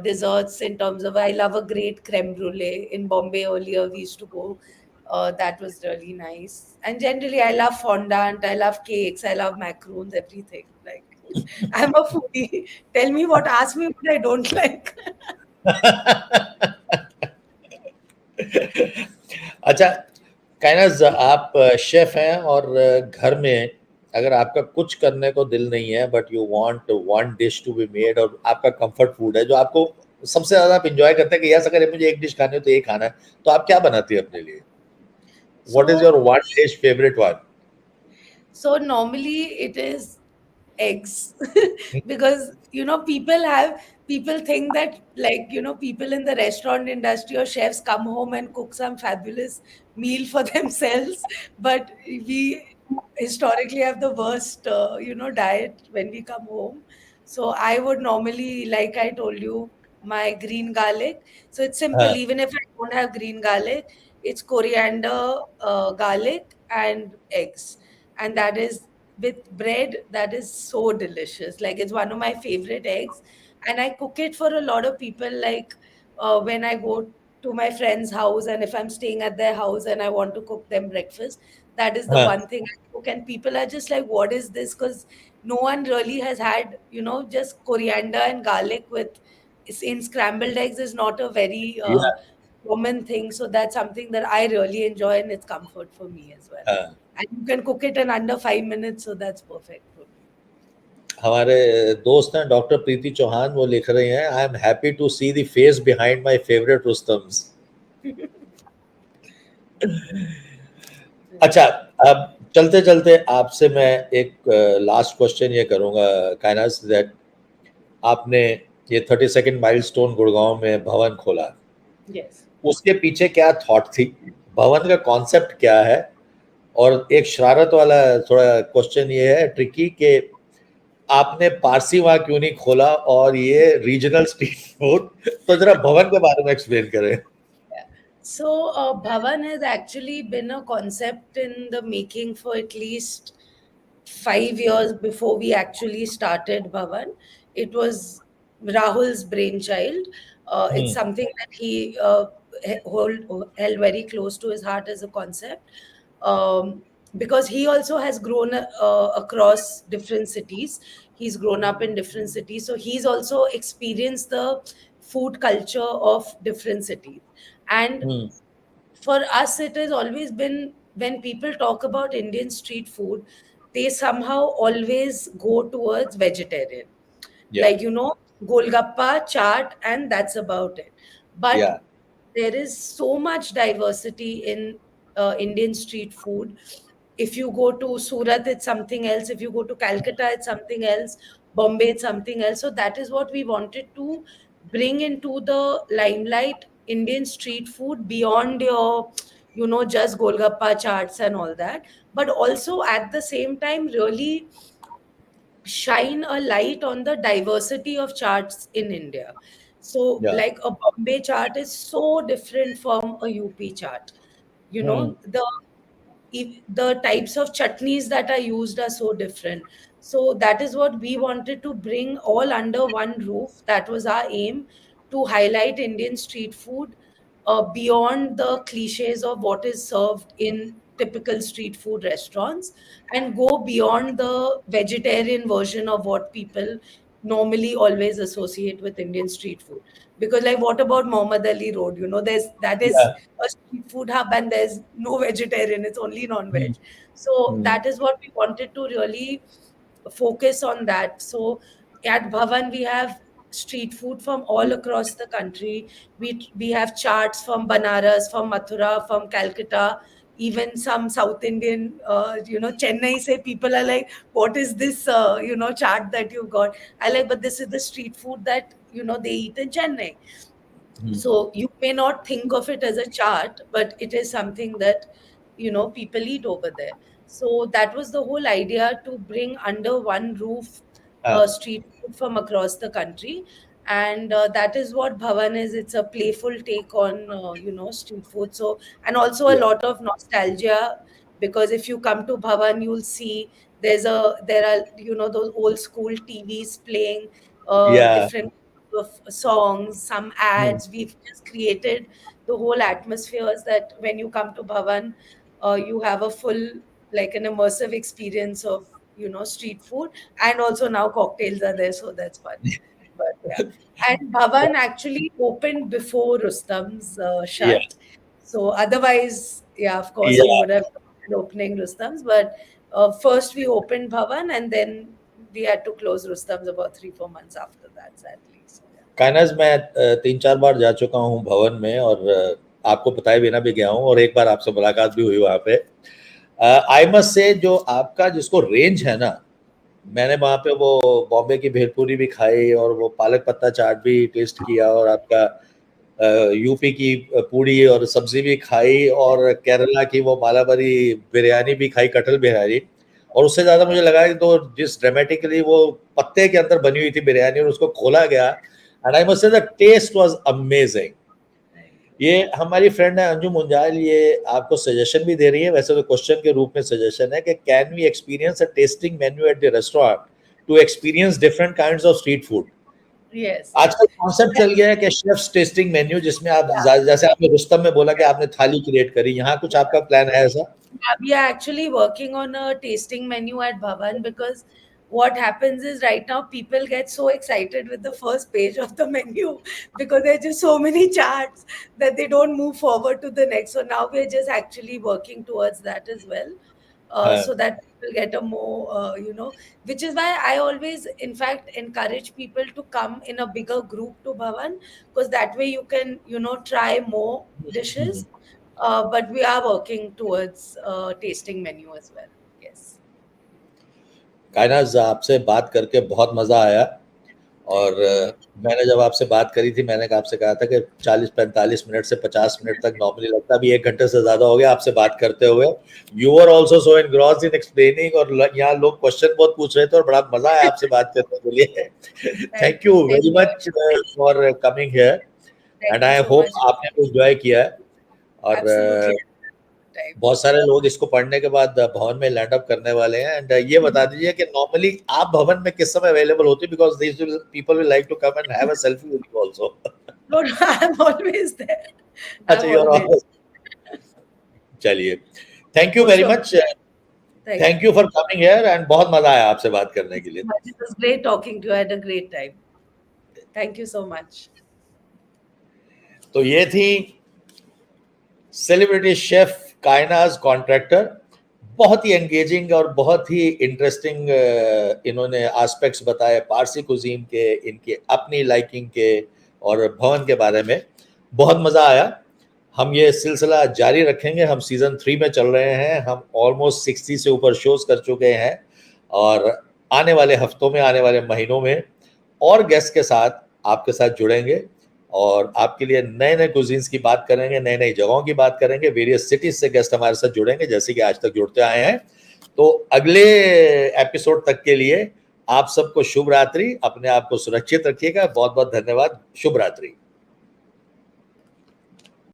desserts in terms of I love a great creme brulee. In Bombay earlier, we used to go. That was really nice. And generally, I love fondant. I love cakes. I love macaroons. Everything like. I'm a foodie. Tell me what, ask me what I don't like. अच्छा, काइनाज, आप chef हैं और घर में अगर आपका कुछ करने को दिल नहीं है but you want one dish to be made और आपका कंफर्ट फूड है जो आपको सबसे ज्यादा आप इंजॉय करते हैं कि यस अगर मुझे एक डिश खानी हो तो ये खाना है, तो आप क्या बनाती है अपने लिए? What is your So, one dish favourite one? so normally it is eggs because people think that like people in the restaurant industry or chefs come home and cook some fabulous meal for themselves, but we historically have the worst diet when we come home. So I would normally, like I told you, my green garlic. So it's simple. हाँ. Even if I don't have green garlic, it's coriander, garlic, and eggs, and that is with bread. That is so delicious. Like it's one of my favorite eggs, and I cook it for a lot of people. Like when I go to my friend's house, and if I'm staying at their house and I want to cook them breakfast, that is the हाँ. one thing I cook, and people are just like, "What is this?" Because no one really has had, just coriander and garlic with in scrambled eggs is not a very Yeah. common thing. So that's something that I really enjoy, and it's comfort for me as well. हाँ. And you can cook it in under 5 minutes, so that's perfect for हमारे दोस्त हैं doctor प्रीति चौहान, वो लिख रहे हैं, I am happy to see the face behind my favourite Rustom's. me. अच्छा, अब चलते-चलते आपसे मैं एक लास्ट क्वेश्चन ये करूँगा काइनाज, दैट आपने ये 32nd माइलस्टोन गुड़गांव में भवन खोला, Yes. उसके पीछे क्या थॉट थी? भवन का कॉन्सेप्ट क्या है? और एक शरारत वाला थोड़ा क्वेश्चन ये है ट्रिकी कि आपने पारसी वहाँ क्यों नहीं खोला और ये रीजनल स्ट्रीट फूड, तो जरा भवन के बारे में एक्सप्लेन करें. Yeah. So, Bhavan has actually been a concept in the making for at least 5 years before we actually started Bhavan. It was Rahul's brainchild. It's Hmm. something that he held very close to his heart as a concept. Because he also has grown across different cities. He's grown up in different cities. So he's also experienced the food culture of different cities. And Hmm. for us, it has always been when people talk about Indian street food, they somehow always go towards vegetarian. Yeah. Like, Golgappa, chaat, and that's about it. But Yeah. there is so much diversity in Indian street food. If you go to Surat, it's something else. If you go to Calcutta, it's something else. Bombay, it's something else. So that is what we wanted to bring into the limelight, Indian street food beyond your, just Golgappa charts and all that. But also at the same time, really shine a light on the diversity of charts in India. So, Yeah. like a Bombay chart is so different from a UP chart. Hmm. The types of chutneys that are used are so different. So that is what we wanted to bring all under one roof. That was our aim, to highlight Indian street food beyond the cliches of what is served in typical street food restaurants, and go beyond the vegetarian version of what people normally always associate with Indian street food. Because like what about Muhammad Ali Road? That is Yeah. a street food hub and there's no vegetarian, it's only Hmm. non-veg. So Hmm. that is what we wanted to really focus on that. So at Bhavan, we have street food from all across the country. We have charts from Banaras, from Mathura, from Calcutta, even some South Indian, Chennai say people are like, what is this, chart that you got? I like, but this is the street food that, they eat in Chennai. Hmm. So you may not think of it as a chart, but it is something that, people eat over there. So that was the whole idea, to bring under one roof street food from across the country. And that is what Bhavan is. It's a playful take on, street food. So, and also a Yeah. lot of nostalgia, because if you come to Bhavan, you'll see there are, those old school TVs playing Yeah. different of songs, some Hmm. ads. We've just created the whole atmospheres that when you come to Bhavan, you have a full, like an immersive experience of, street food. And also now cocktails are there, so that's fun. But yeah. And Bhavan actually opened before Rustam's Yeah. shut. So otherwise, yeah, of course, we Yeah. would have been opening Rustam's. But first we opened Bhavan, and then we had to close Rustam's about 3-4 months after that, sadly. So yeah. काइनाज मैं 3-4 बार जा चुका हूँ भवन में, और आपको बताए बिना भी गया हूँ, और एक बार आपसे मुलाकात भी हुई वहाँ पे। आई मस्ट से, जो आपका जिसको रेंज है ना, मैंने वहाँ पे वो बॉम्बे की भेलपूरी भी खाई और वो पालक पत्ता चाट भी टेस्ट किया, और आपका यूपी की पूड़ी और सब्जी भी खाई, और केरला की वो मालाबारी बिरयानी भी खाई, कटहल बिरयानी। और उससे ज़्यादा मुझे लगा कि तो जिस ड्रामेटिकली वो पत्ते के अंदर बनी हुई थी बिरयानी और उसको खोला गया, and I must say the taste was amazing. ये हमारी फ्रेंड है अंजू मुंजाल, ये आपको सजेशन भी दे रही है, वैसे तो क्वेश्चन के रूप में सजेशन है कि can we experience a tasting menu at the restaurant to experience different kinds of street food. Yes, आजकल yes. कॉन्सेप्ट चल गया है कि शेफ्स टेस्टिंग मेन्यू, जिसमें आप Yeah. जैसे आपने रुस्तम में बोला कि आपने थाली क्रिएट करी, यहाँ कुछ आपका प्लान है ऐसा? Yeah, we are actually working on a tasting menu at Bhavan, because what happens is right now people get so excited with the first page of the menu because there's just so many charts that they don't move forward to the next. So now we're just actually working towards that as well. हाँ, So that people get a more, which is why I always, in fact, encourage people to come in a bigger group to Bhavan, because that way you can, try more dishes. But we are working towards tasting menu as well. Yes. कायनाज, आपसे बात करके बहुत मजा आया। और Thank you. मैंने जब आपसे बात करी थी, मैंने आपसे कहा था कि 40-45 मिनट से 50 मिनट तक नॉर्मली लगता है, अभी 1 घंटे से ज्यादा हो गया आपसे बात करते हुए। You are also so engrossed in explaining, और यहाँ लोग क्वेश्चन बहुत पूछ रहे थे और बड़ा मजा आया आपसे बात करने के लिए। Thank thank you. You Same very here. Much for coming here, and Thank you I so hope much. आपने भी एंजॉय किया है। और Absolutely. Time. बहुत सारे लोग इसको पढ़ने के बाद भवन में लैंड अप करने वाले हैं। एंड ये बता दीजिए कि नॉर्मली आप भवन में किस समय अवेलेबल होती है, because these people will like to come and have a selfie with you also. No, no, I'm always there. अच्छा, I'm you are always. Always. चलिए, thank you For very sure. Much, Thank thank you for coming here, and बहुत मजा आया आपसे बात करने के लिए। you. It was great talking to you. I had a great time. Thank you so much. तो ये थी सेलिब्रिटी शेफ कायनाज कॉन्ट्रैक्टर। बहुत ही एंगेजिंग और बहुत ही इंटरेस्टिंग इन्होंने एस्पेक्ट्स बताए पारसी कुजीन के, इनके अपनी लाइकिंग के और भवन के बारे में। बहुत मज़ा आया। हम ये सिलसिला जारी रखेंगे। हम सीज़न 3 में चल रहे हैं। हम ऑलमोस्ट 60 से ऊपर शोज़ कर चुके हैं, और आने वाले हफ्तों में, आने वाले महीनों में और गेस्ट के साथ आपके साथ जुड़ेंगे, और आपके लिए नए-नए कुज़ीन्स की बात करेंगे, नई-नई जगहों की बात करेंगे। वेरियस सिटीज़ से गेस्ट हमारे साथ जुड़ेंगे, जैसे कि आज तक जुड़ते आए हैं। तो अगले एपिसोड तक के लिए आप सबको शुभ रात्रि। अपने आप को सुरक्षित रखिएगा। बहुत-बहुत धन्यवाद। शुभ रात्रि।